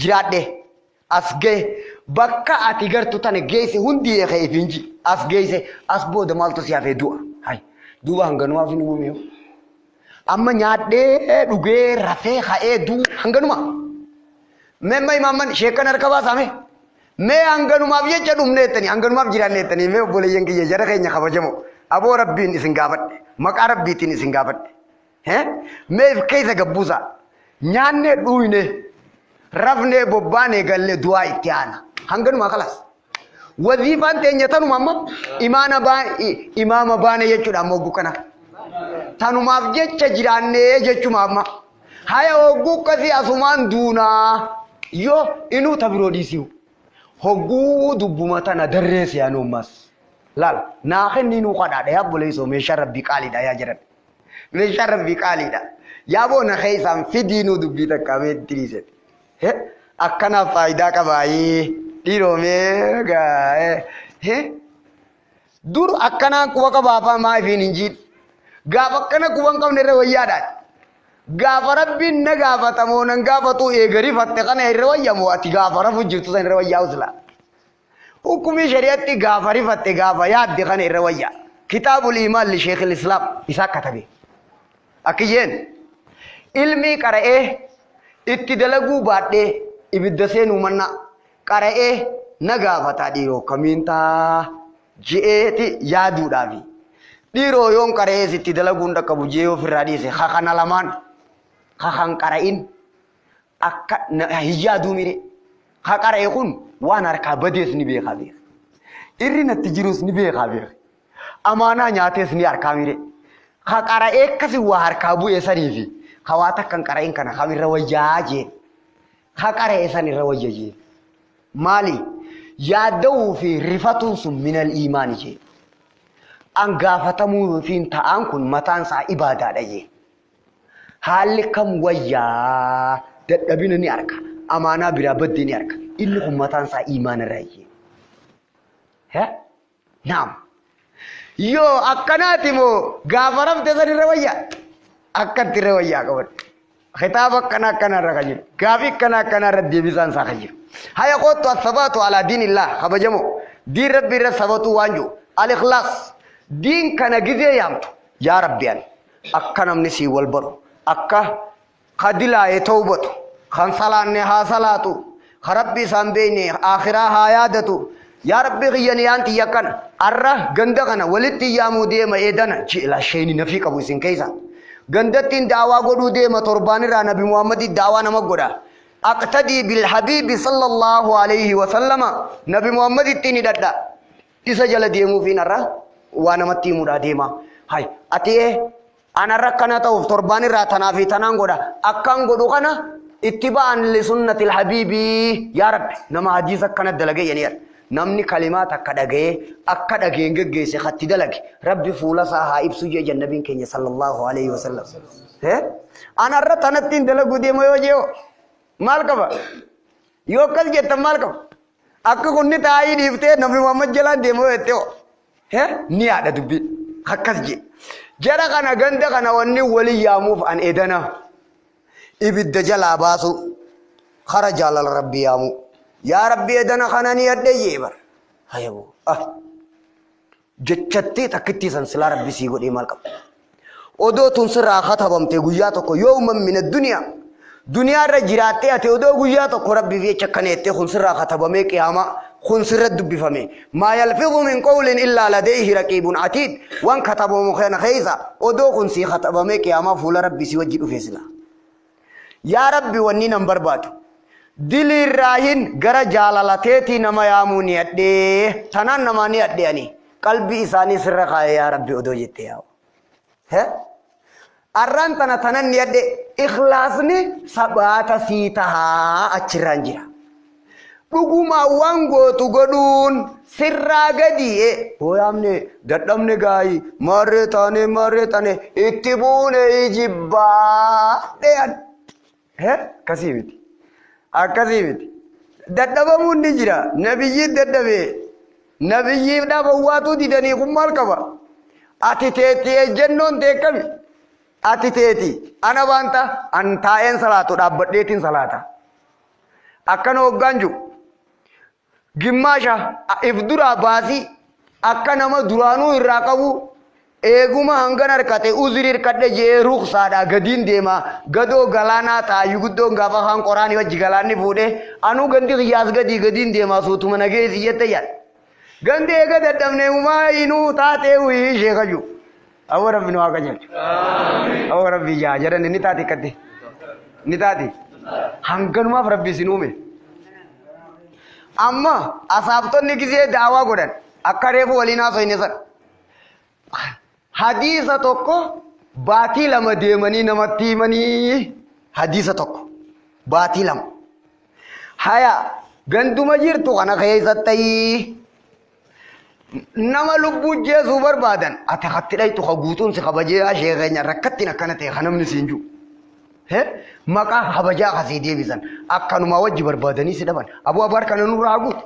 jiraadhe as ga'e bakka ati gartu tana geesse hundi eekee finji as geesse as booda maaltu si hafee du'a duuba hanganumaaf hin uumeewu amma nyaadhee dhugee rafee ka'ee du'a hanganuma memma imamman sheekan harka baasame mee hanganumaaf jecha dhumneettanii hanganumaaf jiraanneettanii mee obboleeyyan kiyya jara keenya kabajamo aboo rabbiin isin gaafadhe maqaa rabbiitiin isin gaafadhe mee keessa gabbuusa nyaannee dhuuyne rafnee bobbaanee gallee du'aa itti aana hanganumaa kalas waziifaan teenya tanuma amma imaama baane jechuudha amma hogguu kana tanumaaf jecha jiraannee jechuma amma haya hogguu akkasii asumaan duunaa yoo inuu tabiroo dhiisiu hogguu dubbuma tana darrees yaa noommas laal naa kenni nuu qadhaadha yaa boleessoo meeshaa rabbii qaaliidha yaa jedhan meeshaa rabbii qaaliidha yaa boona keessaan fidii nuu dubbii takkaamee diriise akkanaaf faayidaa qabaayee dhiiroomee gaa'ee dur akkanaan quba qabaafaa maa ifiin hin jiidhu gaafa akkana quba hin qabne irra wayyaadhaati gaafa rabbiin na gaafatamoo nan gaafatu eegarii fatte kana irra wayyamoo ati gaafa rafu jirtu san irra wayyaa usla hukumii shari'atti gaafa rifatte gaafa yaadde kana irra wayyaa kitaabul iimaan li sheekil islaam isaa katabe akkiyyeen ilmii qara'ee itti dalaguu baadhee ibidda seenuu manna qara'ee na gaafataa dhiiroo kamiintaa je'eeti yaaduudhaafi dhiiroo yoon qara'ee itti dalaguun dhaqqabu je'ee ofirraa dhiise hakana lamaan hakan qara'in akka hiyyaaduu mire ha qara'e kun waan harkaa badees ni beekaa beeka irri natti jirus ni beekaa beeka amaanaa nyaatees ni harkaa mire ha qara'ee akkasi waa harkaa bu'e saniifi hawaa takkan qara'in kana kamirra wayyaa jeen ha qara'e san irra wayya jeen maali yaadda'uu fi rifatuun sun minal iimaani jeen an gaafatamuu fi ta'aan kun mataan isaa ibaadaadha jeen haalli kam wayyaa dadhabina ni arka amaanaa biraa baddee ni arka inni kun mataan isaa iimaana irraa jeen naam yoo akkanaati moo gaafa rafte san irra wayyaa akkatti irra wayyaa qaban kitaaba akkana irra kan jiru gaafi akkana irra deebisaan isaa kan jiru haya qottu as-sabaatu alaa diinillah kabajamo diin rabbi irra sabatu waan jiru al-ikhlaas diin kana gizee yaamtu yaa rabbiyaan akka namni sii wal baru akka qadilaa'ee tawbatu kan salaanne haa salaatu ka rabbi isaan beeyne akhiraa haa yaadatu yaa rabbi kiyyani yaanti yakkana arra ganda kana walitti yaamuu deema eedana ji'la sheeni nafii qabu isin keessa gandattiin daawaa godhuu deema torbaanirraa nabi muhammadi daawaa nama godha aqtadii bilhabiibi sallallahu alayhi wasallama nabi muhammadittiin hidhadha isa jala deemuufiin arra waa namatti himuudhaa deema hay ati anarra kana ta'uuf torbaanirraa tanaa fi tanaan godha akkaan godhu kana ittiba'an li sunnatil habiibi yaa rabbi nama hadiisa akkana dalagee jedhaniidha namni kalimaat akka dhagee akka dhageen geggeesse khatti dalage rabbi fuula isaa haa ibsu jee nabiin keenya sallallahu alayhi wasallam anarra tanattiin dalagu deema yoo jeeyo maal qaba yoo akkas jettan maal qaba akka kunni taa'ii dhiiftee nabi Muhammad jalaan deemoo jettee ni yaada dubbi akkas jedhe jara kana ganda kana wanni walii yaamuuf an edana ibidda jalaa baasu khara jaalala rabbi yaamu yaa rabbi edana kana ni yadde yeebar hayabu jechatti takkitti san sila rabbi sii godhee maal qaba odoo tun sirraa katabamte guyyaa tokko yawman min ad-dunya duniyaa irra jiraattee ate odoo guyyaa tokko rabbi fi chakkaneettee kun sirraa katabamee qiyaama kun sirra dubbifame maa yalfidhu min qawlin illaa ladayhi raqiibun atiid wan katabamu kana keessa odoo kun sii katabamee qiyaama fuula rabbi sii wajji dhufee sila yaa rabbi wanni nan barbaadu dilirraahin gara jaalalateetii nama yaamuu ni adhee tanaan namaa ni adhee ani qalbii isaanii sirra kaa'e yaa rabbi odoo jettee yaa'u arran tanan ni adde ikhlasni sabata sitaha achirran jira dhuguma waan gootu godhuun sirraa gadi hooyamne dadhabne gaayi marree taane itti buune ijibbaa dheyan akkasii miti dadhabamuun ni jira nabiyyiin dadhabe nabiyyiif dhaabawwaatu didanii kun maal qaba ati teetii jennoon teekami ati teeti ana wanta antaa'een salaatu dhaabbadheetiin salaata akkana hoggaanju gimmaasha if duraa baasii akka nama duraanuu irraa qabu eeguma hangan harkate uzuri hirkadhe jee ruqsaadha gadiin deema gadoo galaanaa taa'ayu guddoon gaafa kaan qoraanii wajji galaanni fuudhe anuu gandi qiyyaas gadiin deema suutuma nageessi jette yaad gandi eega dadhabne umaa inuu taatee wii sheekaju أو ربي نواك جل أو ربي جا جرن نتاتي كده نتاتي هنگن ما ربي سنومه أما أصابتون نكذي دعوة قدر أكره ولينا سوي نسر حديثة توكو باطل ما ديمني نمتي مني حديثة توكو باطل هيا گندو مجير تو أنا خيزت تي nama lubbuu jeesuu barbaadan ati hattiidhaytu haguutuun si kabajee sheekenya rakkattiin akkana ta'e kanamni siinju maqaa kabajaa kasii deebisan akkanuma wajji barbaadanii si dhaban aboo abaar kana nurraa guutu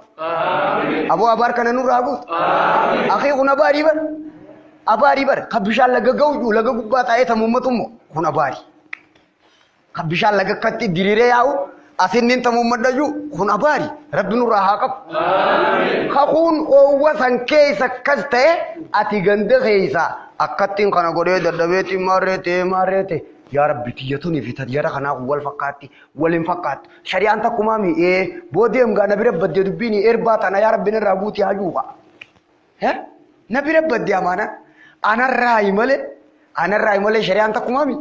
aboo abaar kana nurraa guutu akii kun abaarii bar kan bishaan laga ga'u laga gubbaa taa'ee tamummatummo kun abaarii kan bishaan laga akkatti diriiree yaa'u asinnin tamummadaju kun abari rabbi nurra haqab khaqun owasan keessa kaste ati gande keessa akkatin kana godee daddabeeti marrete ya rabbi tiyatuni fi tadiyara kana wal faqati walin faqat shari'an takumami bodem ga nabi rabbade dubbini erbata na ya rabbi nirra buti hajuba nabi rabbade amana ana rai male shari'an takumami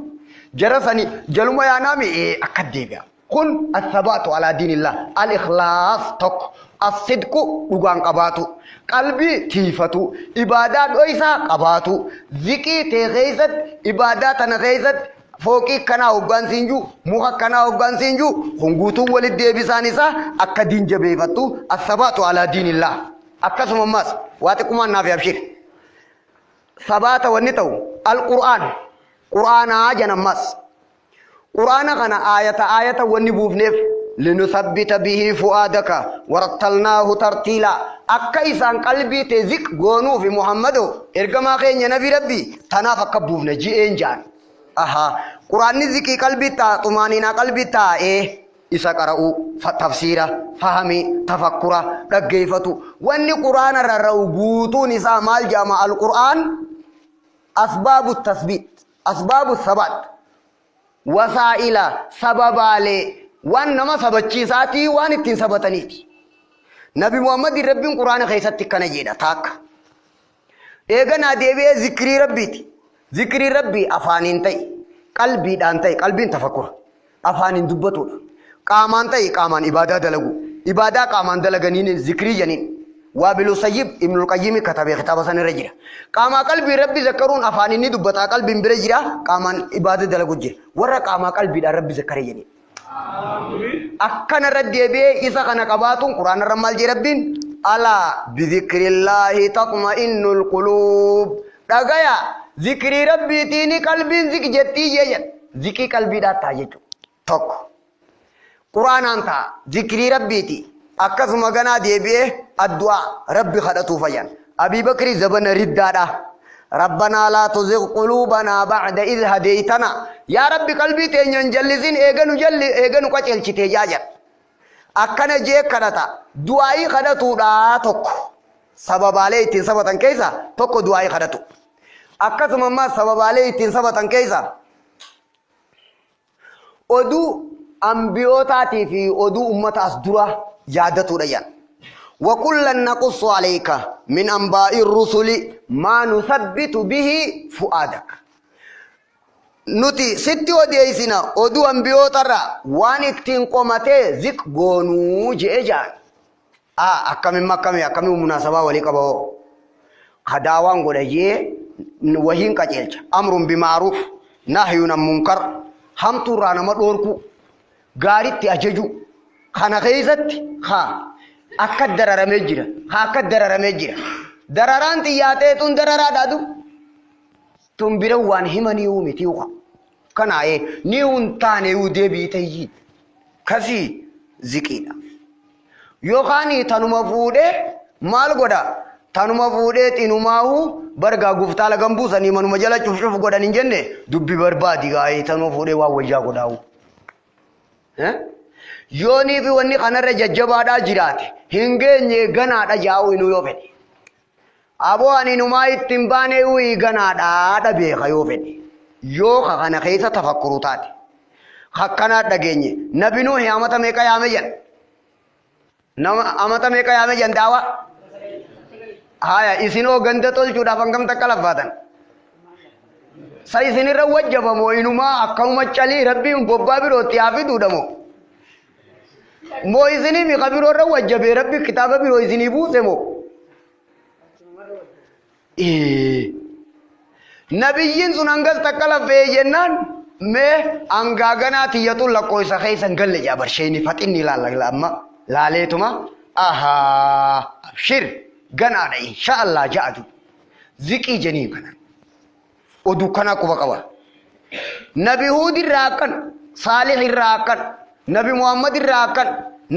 jarasani jaluma ya nami akadega kun الثبات على دين الله الإخلاص تك الصدق دوغان قباتو قلبي تيفتو عبادات ويسا قباتو ذكي تغيزت عبادات نغيزت فوقي كنا وغان سنجو موها كنا وغان سنجو هنغوتو ولد ديبسانيسا أكا دين جبيفتو الثبات على دين الله أكا سمماس واتكما نافي أبشير ثبات ونتو القرآن قرآن آجنا ماس قرآن كان آية ونبوفنف لنثبت به فؤادك ورتلناه ترتيلا أكيسان قلبي تزك غونو في محمد إرقما خين نبي ربي تنافق بوفنا جئين جان قرآن ذكي قلبي تا طمانينا قلبي تا إسا قرأوا تفسيرا فهمي تفكرا رقيفتو واني قرآن رروبوتو نساء مال جامع القرآن أسباب التثبيت أسباب الثبات وسائل سببالي وان نما سبچيساتي وان اتين سبتنيتي نبي محمد ربي قرآن خيستي كان جيدا تاك ايغنا ديبه ذكري ربي افانين تاي قلبي دان تاي قلبين تفكر افانين دبتو قامان تاي قامان عبادة دلغو عبادة قامان دلغنين ذكري جنين وابلو سيب ابن القيم كتب خطاب سن رجرا قاما قلبي ربي ذكرون افاني دبتا قلبي برجرا قامان عباده دلغوجي ورا قاما قلبي دا ربي ذكريني اكن ردي بي اذا كان قباتون قران رمال جي ربين الا بذكر الله تطمئن القلوب دغيا ذكر ربي تيني قلبي ذك جتي ذكي قلبي دا تاجو توك قرآن أنت ذكري ربيتي أكثر مغانا ديبيه الدعاء ربي خدتو فيان أبي بكر زبن ردادا ربنا لا تزغ قلوبنا بعد إذ هديتنا يا ربي قلبي تنين جلسين إيغنو قتل تجاجر أكنا جي كدتا دعائي خدتو دا توك سبب عليه تين سبتن كيسا توك دعائي خدتو أكثر مما سبب عليه تين سبتن كيسا أدو أنبيوتاتي في أدو أمة أصدرة يادتو ريان وكلا نقص عليك من أنباء الرسل ما نثبت به فؤادك نتي ستي وديسنا أدو أنبيوتارا وانكتين قومتي ذك قونو جيجان أكامي مناسبة وليك باو خداوان قد وهين كجيلش أمر بمعروف نهي عن منكر هم ترانا مدوركو غاريتي أججو خانا خيزت خا أكد درر مجرى خا أكد درر مجرى درران تياتي تون دررا دادو تون بروان هماني يومي تيوخا كنا نيون تاني ودي بيتيجي كسي زكينا يوخاني تنو مفوده مال قدا تنو مفوده تنو ماهو برغا غفتال غمبوساني منو مجالا چوف قدا نجنة دبي بربادي غاي تنو مفوده واوجا قداو yooni fi wanni kanarra jajjabaadhaa jiraate hin geenye ganaadha jaa'u inuu yoo fedhe aboo ani numaa ittiin baanee uyi ganaadhaadha beeka yoo fedhe yoo kana keessa tafakkuru taate hakkanaa dhageenye nabi nuuhi amata meeqa yaame jan nama amata meeqa yaame jan daawa haya isinoo ganda tolchuudhaaf hangam takka laffaatan sa isinirra wajjabamoo inumaa akkanuma calii rabbiin bobbaa birootti haafiduudhamoo مو إذني بخبير ورا وجبه ربي كتابه بيرو إذني بوسه مو نبيين سنانغس تكلا في جنان ما أنغاغنا تياتو لكوي سخي سنغل جابر شيني فتني لا لا ما لا ليتما آها شر غنا إن شاء الله جادو ذكي جنين كنا ودو كنا كوبا كوا نبي هود الراكن صالح الراكن نبي محمد الراكن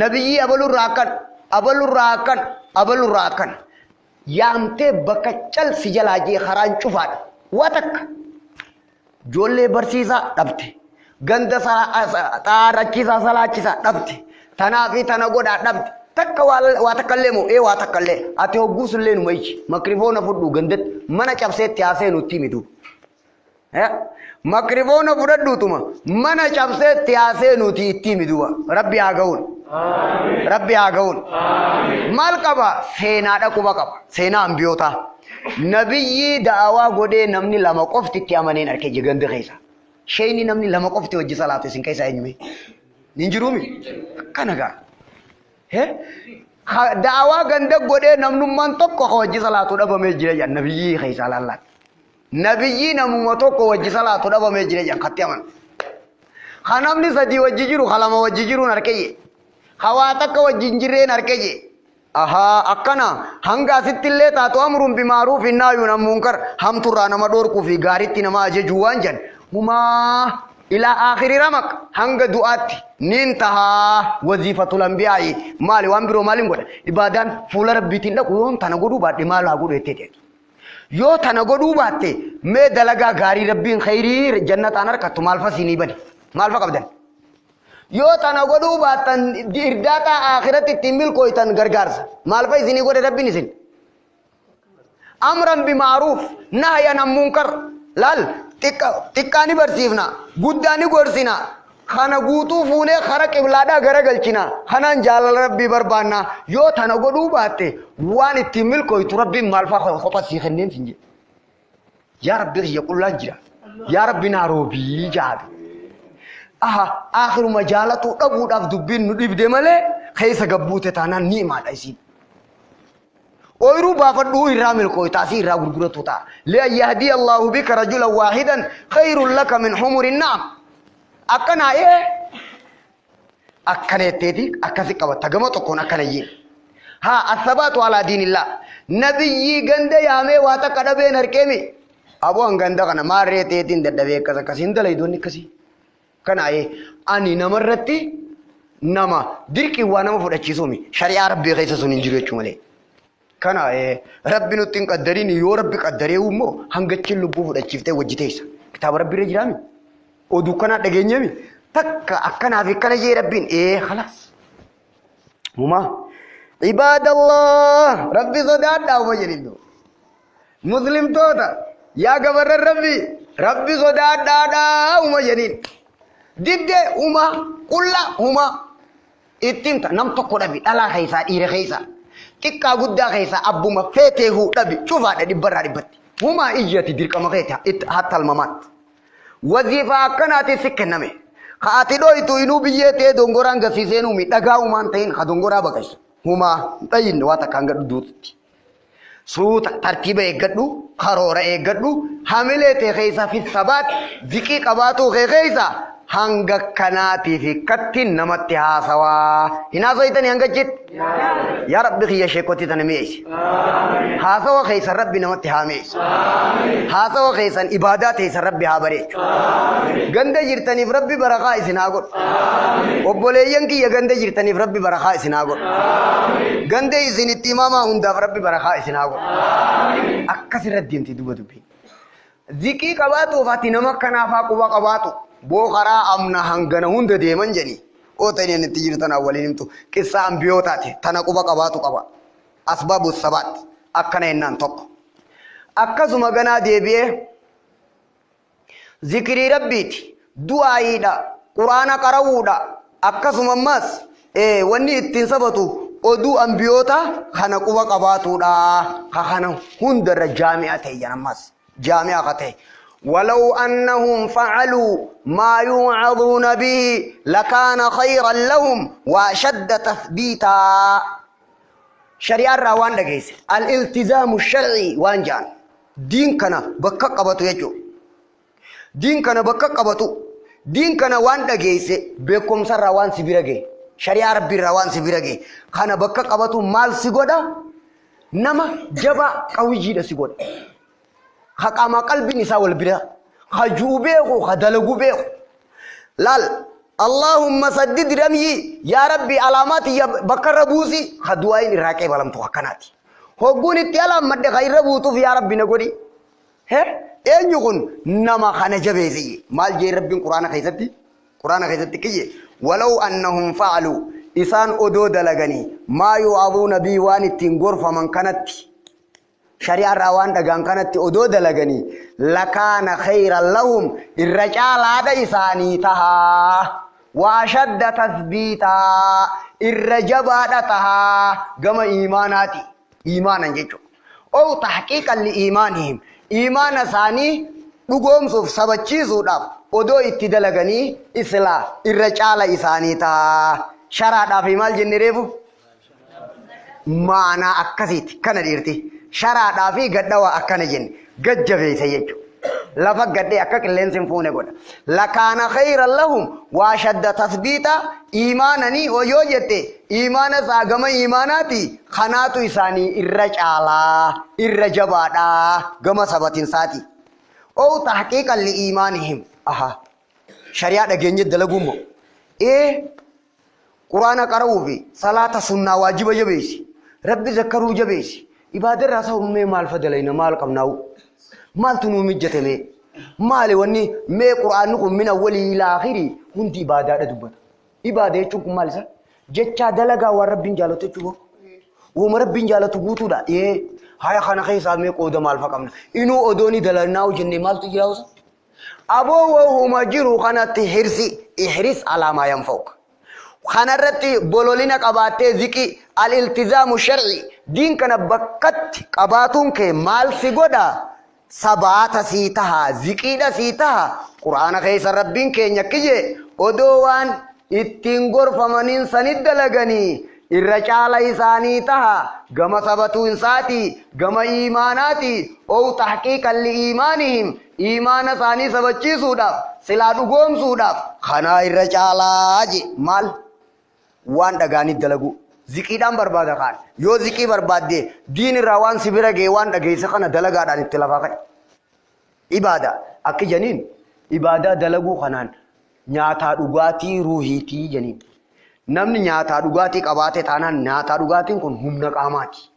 نبي أبل الراكن يامته بكتشل سجلاجي خران شوفات واتك جولة برسيسا دبته غندا تاركيسا سلاكيسا دبته تنافي تناغودا دبته تك واتكلمو واتكلم أتيو غوسلين مايش ميكروفون فدو غندت منا چابسه تياسه نوتي ميدو ميكروفون فدو توما منا چابسه تياسه نوتي تي ميدو ربي آغون ربي آغون مال قبا سينا دا قبا قبا سينا انبيوتا نبي دعوا غودي نمني لما قفتي كيامانين اركي جغند خيسا شيني نمني لما قفتي وجي صلاة سين كيسا انمي نينجرومي كانغا دعوا غند غودي نمنو من توكو وجي صلاة دبا ميجري نبي خيسا لالا نبي نمو توكو وجي صلاة دبا ميجري خاتيامن خانمني سدي وجي جيرو خلاما وجي جيرو نركي خواتك وجنجري نركي aha akkana hanga asittillee taatu amruun bima'ruuf nahyuun anil munkar hamturraa nama dhoorkuu fi gaariitti nama ajajuu waan jedhan humaa ila akhiri ramaq hanga du'aatti nin tahaa wazifatul anbiyaa'i maali waan biroo maalin godha ibaadaan fuula rabbiitiin dhaqu yoon tana godhuu baadhe maal haa godhu jettee yoo tana godhuu baatte mee dalagaa gaarii rabbiin khayrii jannataan harkattu maal fasinii bane maal fa qabdan yoo tana godhuu baattan irdaata akhiratti ittiin milkooytan gargaarsa maal fa isinii godhe rabbiin isin amran bima'ruuf nahyan anil munkar laal xiqqaani barsiifna guddaani gorsina kana guutuu fuunee kara qiblaadhaa garagalchina kanaan jaalala rabbii barbaanna yoo tana godhuu baatte waan ittiin milkooytu rabbiin maal fa kopha sii kenneen sin jedhe yaa rabbi kiyya qullaan jira yaa rabbi naa roobii jaadu akhiru majalatu dhabuudhaaf dubbiin nu dhibde malee keessa gabbuute taanaan ni himaadha isiin ooyiruu baafadhuu irraa milkooytaa si irraa gurguratu ta'a lian yahdiya allahu bika rajulan waahidan khayrun laka min humuri na'am akkana akkanetteeti akkasi qabatta gama tokkoon akkanayyeen athabaatu alaa diinillah nabiyyi ganda yaamee waa takka dhabeen harkeemi aboon ganda kana maarreeteetiin dadhabee akkas akkasiin dalaydoonni akkasii kana ani namarratti nama dirqi waa nama fudhachiisumi shari'aa rabbii keessa sun hin jiru jechuu malee kana rabbi nutti hin qaddarin yoo rabbi qaddaree immoo hangachin lubbuu fudhachiiftee wajji teessa kitaaba rabbii irra jiraami oduu kana dhageenyami takka akkanaaf akkana jee rabbiin خلاص هما عباد الله ربي صدادا ومجنين مسلم توتا يا قبر ربي صدادا ومجنين دد هما كل هما اتنت نم تقول ربي الا خيسا دير خيسا تكا غدا خيسا ابو ما فته ربي شوف هذا دي برا دي بت هما اجيتي دير كما خيتا حتى الممات وظيفه كانت سكنمه خاطي دويتو ينو بيته دونغوران غسيسينو مي دغاو مانتين خدونغورا بكاش هما طين واتا كانغ دوت سوت ترتيب ايغدو خرور ايغدو حاملته خيسا في الثبات ذكي قباتو خيسا hanga kanaati fi kattin namatti haasawaa hina zaytani hanga jit ya rabbi khiyya sheekoti tan mees haasawa khaysa rabbi namatti haamees haasawa khaysan ibadat khaysa rabbi haa bareechu ganda jirtaniif rabbi barakaa isin haa godhu obboleeyyan kiyya ganda jirtaniif rabbi barakaa isin haa godhu ganda isin itti imamaa hundaaf rabbi barakaa isin haa godhu akkasirra deemti duba dubbiin zikii qabaatuuf ati nama kanaafaa quba qabaatu بوخرا امنا هنغنا هند ديمن جني او تاني نتيجه تنا اولين تو قصه انبيوتاتي تنا قبا قباتو قبا اسباب الثبات اكنا انن توك اكزو مغنا ديبيه ذكر ربيتي دعايدا قران قراودا اكزو ممس وني اتنسبتو oduu ambiyoota kana quba qabaatuudha kana hundara jaami'a ta'e janamas jaami'a qate ولو أنهم فعلوا ما يوعظون به لكان خيرا لهم وأشد تثبيتا شريعة الروان دقيس الالتزام الشرعي وانجان دين كنا بكا قبطو يجو دين كنا بكا قبطو دين كنا وان دقيس بكم سر روان سبيرجي شريعة ربي الروان سبيرجي كنا بكا قبطو مال سيقودا نما جبا قوي جيدا سيقودا خقام قلبي نساء والبرا خجوبه خدلغوبه لال اللهم سدد رمي يا ربي علامات يا بكر بوسي خدواين راكي بلم تو كناتي هوغوني تيالا مد غير بوتو يا ربي نغودي ها ان يكون نما خنجبيزي مال جي ربي قران خيزتي كي ولو انهم فعلوا إسان أدو دلغني ما يعظون بي واني تنغور فمن كانت شريعة روان دغان كانت أدو دلغني لكان خيرا لهم الرجال هذا إساني تها واشد تثبيتا الرجبة تها كما إيماناتي إيمانا جيجو أو تحقيقا لإيمانهم إيمان ثاني نقوم سوف سبتشيزو داب أدو اتدلغني إسلا الرجال إساني تها شرع في مال جنريفو معنى أكسيت كان ديرتي شرع في قدوا أكنا جن قد جفي سيجو لفق قد أكك اللين سنفونه قد لكان خيرا لهم واشد تثبيتا إيمانني ويوجتي إيمان ساقم إيماناتي خناتو إساني الرجالا الرجبادا قم سبت ساتي أو تحقيقا لإيمانهم شريعة جنجد دلقومو قرآن قرأوا في صلاة سنة واجب جبيسي ربي ذكروا جبيسي إبادة راسه مي مال فدلينا مال قمناو مال تنو مجته مي مال وني مي قرآنكم من أولي إلى آخري هندي إبادة دبت إبادة يشوك مال سا جتشا دلقا ورب جالو تشوفه ومرب جالو تبوتو دا هاي خانا خيسا مي قودة مال فقمنا إنو أدوني دلناو جني مال تجراوس أبو وهو مجرو خانا تحرسي إحرس على ما ينفوك خنرتي بولولينا قباتي ذكي الالتزام الشرعي دين كان بكت قباتون كي مال سيغودا سبعات سيتها ذكي دا سيتها قرآن خيس ربين كي نكيجي ودوان اتنغور فمنين سند لغني الرجال إساني تها غم سبتو إنساتي غم إيماناتي أو تحقيقا لإيمانهم إيمان ثاني سبتشي سودا سلادو قوم سودا خنا الرجال آجي مال وان دغاني دلغو ذکیدان برباد خان یو ذکی برباد دے دین روان سبیرا گیوان دگیس خنا دلگا دان اتلافا خان عبادة اکی جنین عبادة دلغو خنان نیاتا دغاتی روحیتی جنین namni nyaata dhugaatii qabaate taanaan nyaata dhugaatiin kun humna qaamaati.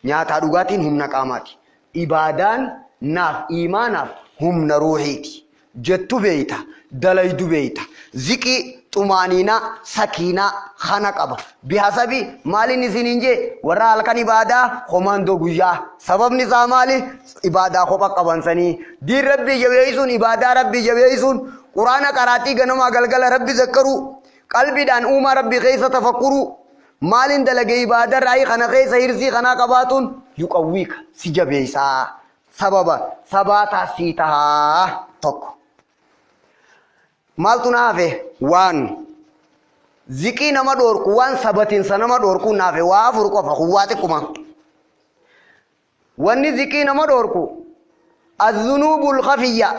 Nyaata dhugaatiin humna qaamaati. Ibaadaan naaf iimaanaaf humna ruuhiiti. Jettu beeyta, dalaydu beeyta. Ziqii xumaaniinaa sakiinaa kana qaba. Bihasabi maaliin isiniin jee warra halkan ibaadaa komandoo guyyaa. Sababni isaa maali? Ibaadaa kopha qabansanii. Diin rabbii jabeeysuun ibaadaa rabbii jabeeysuun quraana qaraatii ganamaa galgala rabbi zakkaruu. Qalbiidhaan uumaa rabbii keessa tafakkuru. Maalin dalagee ibaadaa raayii kana keessa hirsii kanaa qabaatuun yuqawwiika si jabeeysaa. Sababa sabaataa sii tahaa tokko. Maaltu naafe waan ziqii nama dhoorku waan sabatiinsa nama dhoorku naafe waa afur qofa huwwaa xiqquma. Wanni ziqii nama dhoorku az-zunubul khafiyya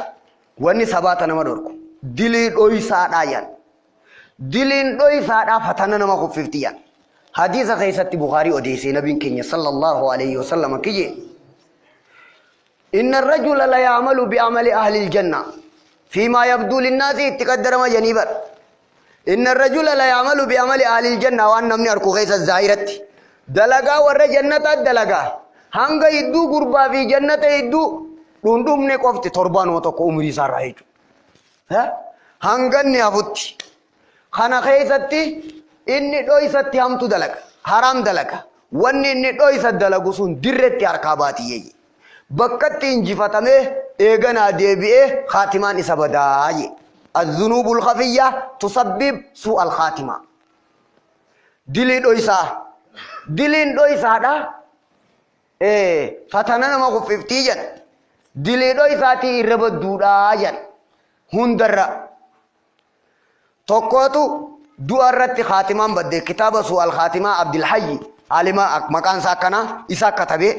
wanni sabata nama dhoorku dilii dhoysaadhaa yan. Diliin dhoysaadhaa fatana nama kuffiftiyan. Hadiisa keessatti Bukhaari odeessee nabiin keenya sallallahu alayhi wa sallam kiyye. Inna ar-rajula la ya'malu bi'amali ahli al-janna فيما يبدو للناس تقدر ما جنيبا إن الرجل لا يعمل بعمل أهل الجنة وأن من أركو غيث الزائرة دلقا ور جنة دلقا هنگا يدو قربا في جنة يدو دندوم نكوفت تربان وتوك عمري سار رايجو هنگا نيافوتي خانا خيثتي إني دويستي همتو دلقا حرام دلقا واني إني دويست دلقو سون درتي أركاباتي يجي بكت انجفتمه ايغنا ديبئه خاتمان اسبداي الذنوب الخفية تسبب سوء الخاتمة دلين دويسا دا فتنانا ما خففتي جن دلين دويسا تي ربدو دا جن هندر توقوتو دوارت خاتمان بده كتاب سوء الخاتمة عبد الحي عالما مكان ساكنا إسا كتبه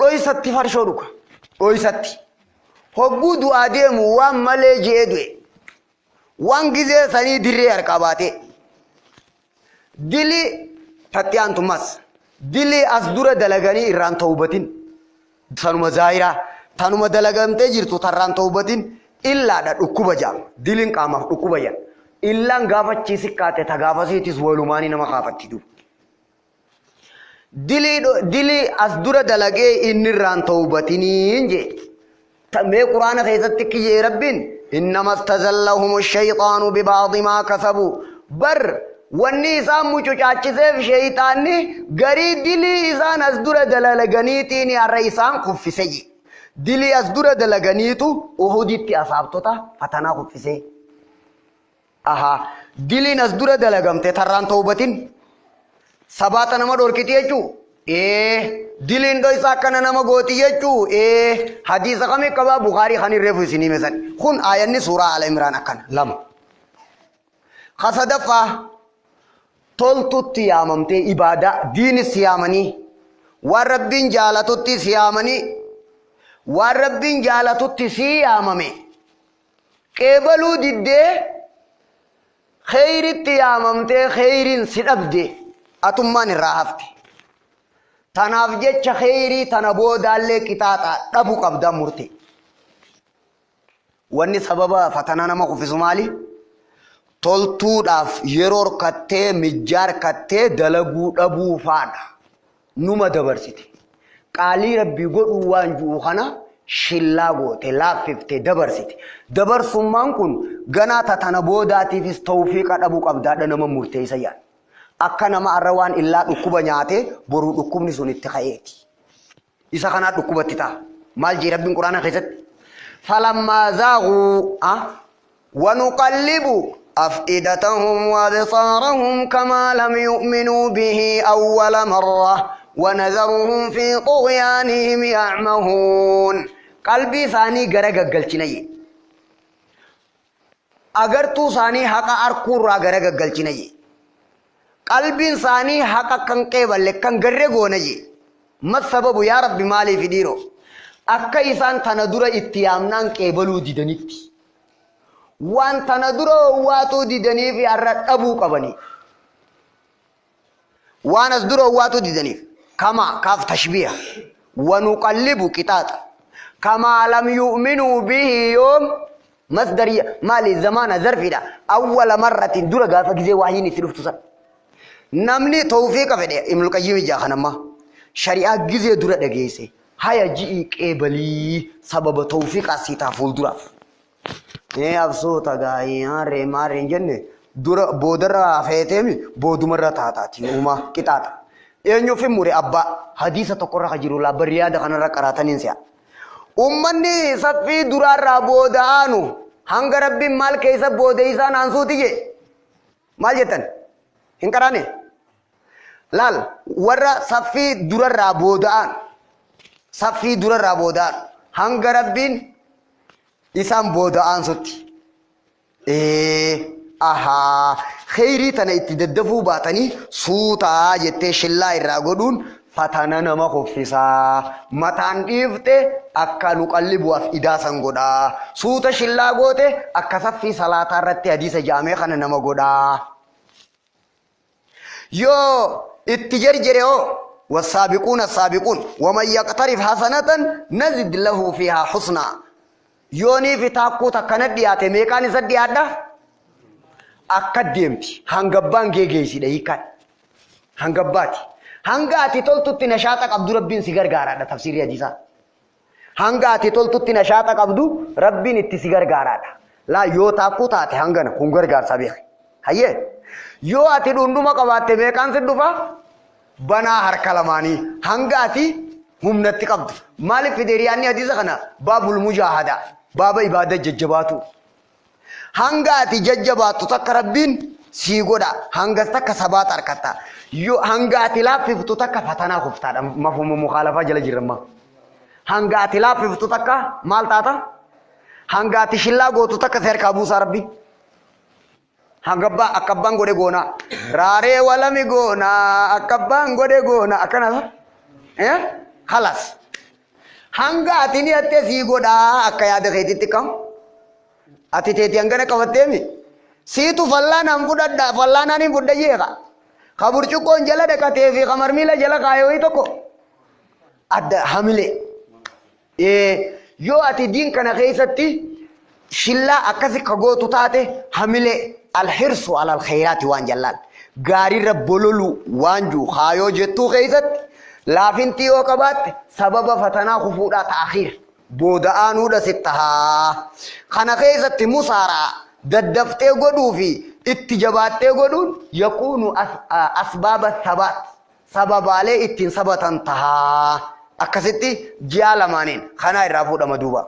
Oisatti farshoo dhuka. Oisatti. Hogguu du'aa deemu waan malee je'ee du'e. Waan gizee sanii dirree harkaa baate. Dili tatti aantummas. Dili as dura dalaganii irraan ta'ubatin. Sanuma zaayiraa. Tanuma dalagamtee jirtu tarraan ta'ubatin illaadha dhukkuba jaama. Diliin qaamaaf dhukkuba jaama. Illaan gaafachiisi kaate ta gaafasiitis walumaanii nama kaafatti duuba. Dili as dura dalagee inni irraan ta'ubatiniin jee. Mee quraana keessatti kiyyee rabbiin innama istazallahum ash-shayxaanu biba'di maa kasabu bar wanni isaan mucucaachiseef shayxaanni garii dilii isaan as dura dalaganiitiin har'a isaan kuffise jee. Dilii as dura dalaganiitu Uhuditti asaabtota fatanaa kuffise. Diliin as dura dalagamte tarraan ta'ubatin sabata nama dorkiti jechuu diliin dhoysaa akkana nama gooti jechuu hadiisa kami qabaa Bukaarii kan irreefu isinii meesan kun aayanni suuraa Al Imraan akkana lama kasadaffaa toltutti yaamamtee ibaadaa diinis yaamanii waan rabbiin jaalatutti siyaamanii waan rabbiin jaalatutti sii yaamame qeebaluu diddee kheyritti yaamamtee kheyriin si dhabde atummaan irraa hafte tanaaf jecha kheyrii tana boodaallee qixaaxa dhabu qabda murte wanni sababa fatana nama kuffisu maali toltuudhaaf yeroo kattee mijjaar kattee dalaguu dhabuu faadha numa dabarsite qaalii rabbii godhuu waan jiru kana shillaa goote laaffifte dabarsite dabarsummaan kun ganaa tana boodaatiifis tawfiiqa dhabuu qabdaadha nama murteessa yaada akka nama arrawaan illaa dhukkuba nyaate boruu dhukkubni sun itti ka'eeti isa kanaa dhukkubatti ta'a maal jee rabbiin quraana keessatti falammaa zaaguu wanuqallibu أفئدتهم وأبصارهم كما لم يؤمنوا به أول مرة ونذرهم في طغيانهم يعمهون قلبي ثاني غرق قلتني أغرتو ثاني حقا أركور غرق قلتني قلبي ثاني حقا كان قبل كان غرقوني ما السبب يا رب مالي في ديرو أكا إسان تندر اتيامنان قبلو ديدنيتي وان تندر واتو ديدني في الرد أبو قبني وان أصدر واتو ديدني كما كاف تشبيه ونقلب كتات كما لم يؤمنوا به يوم مصدرية مالي زمان ظرف ده أول مرة درا قافة جزء واحد نتلف تصل نمني توفيق فده ابن القيم جاهنا ما شريعة جزء درا دقيسه هيا جيك إبلي سبب توفيق أسيتا فول دراف إيه أبسط أجاي ماري ماري جنة درا بودرا فيتمي بود مرة تاتي وما كتاتا إنه في موري أبا حديثة تقرأ خجيرولا بريادة خنا ركراتنين سيا ummanni saffii durarraa booda'aanu hanga rabbiin maal keessa boodeeysaa naansuutiyye maal jettan hin qaraane laal warra saffii durarraa booda'an hanga rabbiin isaan booda'an sutti ahaa kheyrii tana itti daddafuu baatanii suutaa jettee shillaa irraa godhuun fatana nama kuffisaa mataan dhiifte akka nu qallibuuf idaasan godhaa suuta shillaa goote akka saffii salaataa irratti hadiisa jaamee kana nama godhaa yoo itti jarjere oo والسابقون السابقون ومن يقترف حسنة نزد له فيها حسنا يوني في تاكو تكند دياته ميكاني سد دياده أكديمتي هنغبان جيجيسي دهيكات هنغباتي هنغاتي تولتوتي نشاطك عبد ربين سيغر غارا تفسير حديثا هنغاتي تولتوتي نشاطك عبد ربين اتي سيغر غارا لا يو تاكو تاتي هنغنا كونغر غار سابيخ هيه يو اتي دوندوما قباتي ميكان سدوفا بنا هر كلماني هنغاتي همنتي قبض مالك في ديرياني حديثا خنا باب المجاهدة باب عبادة ججباتو هنغاتي ججباتو تك ربين سيغودا هنغستك سبات اركتا يو هنغاتي لا فيفتو تك فتنا خفتا مفهوم مخالفة جل جرما هنغاتي لا فيفتو تك مال تاتا هنغاتي شلا غوتو تك سير كابوسا ربي هنغبا أكبان غودي غونا راري ولا مي غونا أكبان غودي غونا أكنا خلاص هنغاتي ني أتي سيغودا أكيا دخيتي تكم أتي تيتي أنغنا كواتيمي سيتو فلانا مفودا فلانا ني فودا ييغا خبر چکون جلا دکتے فی خمر میلا جلا کائے ہوئی تو کو اد حملے یو اتی دین کنا خیستی شلا اکسی کگوتو تاتے حملے الحرص على الخيرات وان جلال غاری ربولولو وانجو خایو جتو خیست لافنتی او کبات سبب فتنا خفودا تاخیر بودآنو دا ستها خنا خیستی مسارا ددفتے گدو فی اتجابات تقولون يكون أسباب الثبات سبب عليه اتن ثبتا تها أكستي جيال مانين خنا الرافود مدوبا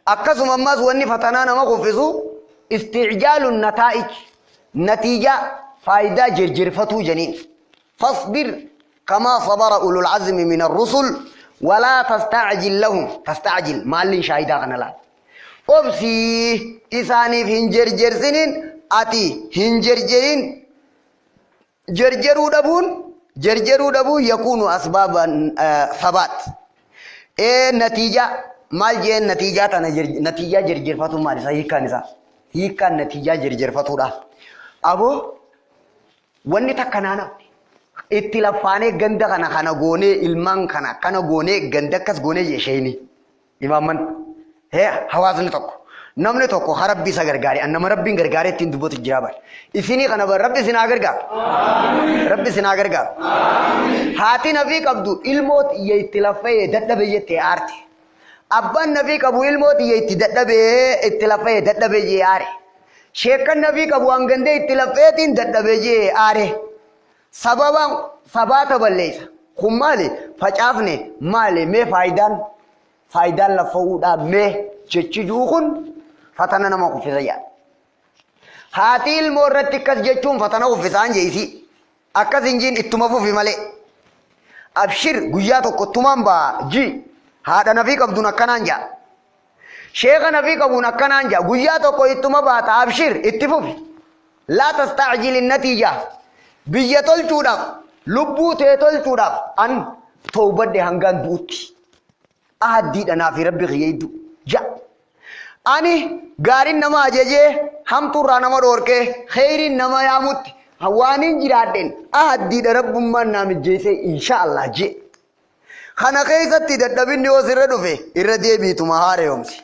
أكسم أماز واني فتنانا مخفزو استعجال النتائج نتيجة فايدة جرجرفتو جنين فاصبر كما صبر أولو العزم من الرسل ولا تستعجل لهم تستعجل مالين شايدا غنلا أبسي إساني في هنجر سنين أتي هنجرجرين جرجرو دبون يكون أسبابا ثبات نتيجة مال جين نتيجة تنا نتيجة جرجر فتو مالسا هي كان نتيجة جرجر فتو ده أبو واني تكنانا اتلافاني غندا كنا غوني ilman kana gone ganda kas gone yeshayni imaman هي حوازن تكو نمني تكو هربي سغرغاري انما ربي غرغاري تين دبوت جرابر اسيني كنا ربي سناغرغا ربي سناغرغا هاتي نبي قبدو الموت يتلفي ددبي تيارتي ابا النبي قبو الموت يتددبي اتلفي ددبي ياري شيخ النبي قبو انغندي اتلفي تين ددبي ياري سببا ثبات بليس خمالي فچافني مالي مي فايدان لفودا مه جچجوخن فتنا نما كفزيا هاتي المورتكس جچون فتنا كفزان جيسي اكس انجين اتمفو في ملي ابشر غياتو كتمان با جي هذا نبي قبدنا كنانجا شيخ نبي قبونا كنانجا غياتو كو اتمبا ابشر اتفو لا تستعجل النتيجه بيتول چودا لبو تيتول چودا ان توبه دي هنگان دوتي أهدي أنا في ربي غيدو جاء أني غارين نما أجيجي هم تورا نما دوركي خيرين نما ياموت هوانين جرادين أهدي رب من نام جيسي إن شاء الله جي Kana keessatti dadhabinni yoo sirra dhufe irra deebiituma haare yoomsi.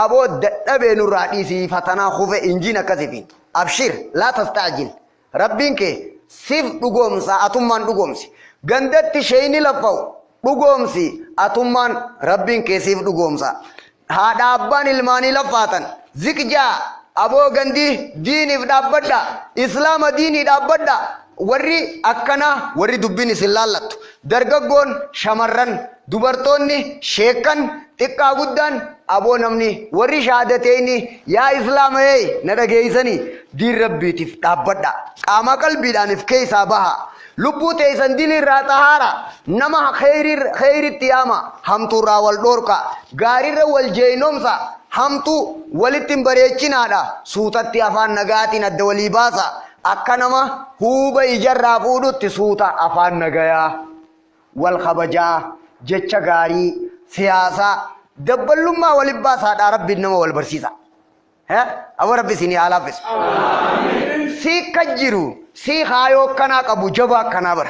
Aboo dadhabee nurraa dhiisii fatanaa kufe injiin akkasitiin. Abshir laa tastaajil. Rabbiin kee siif dhugoomsa atummaan dhugoomsi. Gandatti sheeyni laffa'u dhugoomsi atummaan rabbiin kee siif dhugoomsa. Haadha abbaan ilmaanii laffaatan zikjaa aboo gandii diiniif dhaabbadha. Islaama diinii dhaabbadha. Warri akkana warri dubbiin isin laallattu. Dargaggoon shamarran dubartoonni sheekan xiqqaa guddaan aboo namni warri shahaadateeni yaa islaama na dhageeysanii diin rabbiitiif dhaabbadha. Qaama qalbiidhaaniif keessaa baha. Lubbuu teessan dilirraa xahaara. Nama kheyritti yaama. Hamtuurraa wal dhoorka. Gaarirra wal jeenomsa. Hamtuu walittiin bareechinaadha. Suutatti afaan nagaatiin adda walii baasa. Akka nama huuba ijarraa fuudhutti suuta afaan nagayaa. Wal kabajaa. Jecha gaarii. Siyaasaa. Dabballummaa waliin baasaadha. Rabbiin nama wal barsiisa. Amma rabbi isinii haa laaffis. Si kajjiru. Si haayoo kanaa qabu jabaa kanaa bara.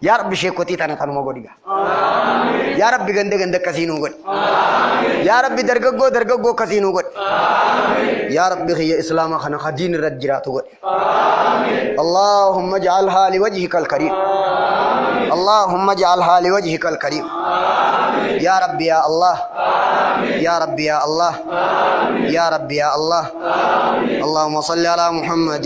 Yaa rabbi sheekotii tana kanuma godhiga. Yaa rabbi ganda akkasiinuu godhi. Yaa rabbi dargaggoo akkasiinuu godhi. Yaa rabbi khiyya islaamaa kana hadiin irra jiraatu godhi. Allahumma ja'alhaa liwajhika al-kariim. اللهم اجعلها لوجهك الكريم يا ربي يا الله يا ربي يا الله يا ربي يا الله اللهم صل على محمد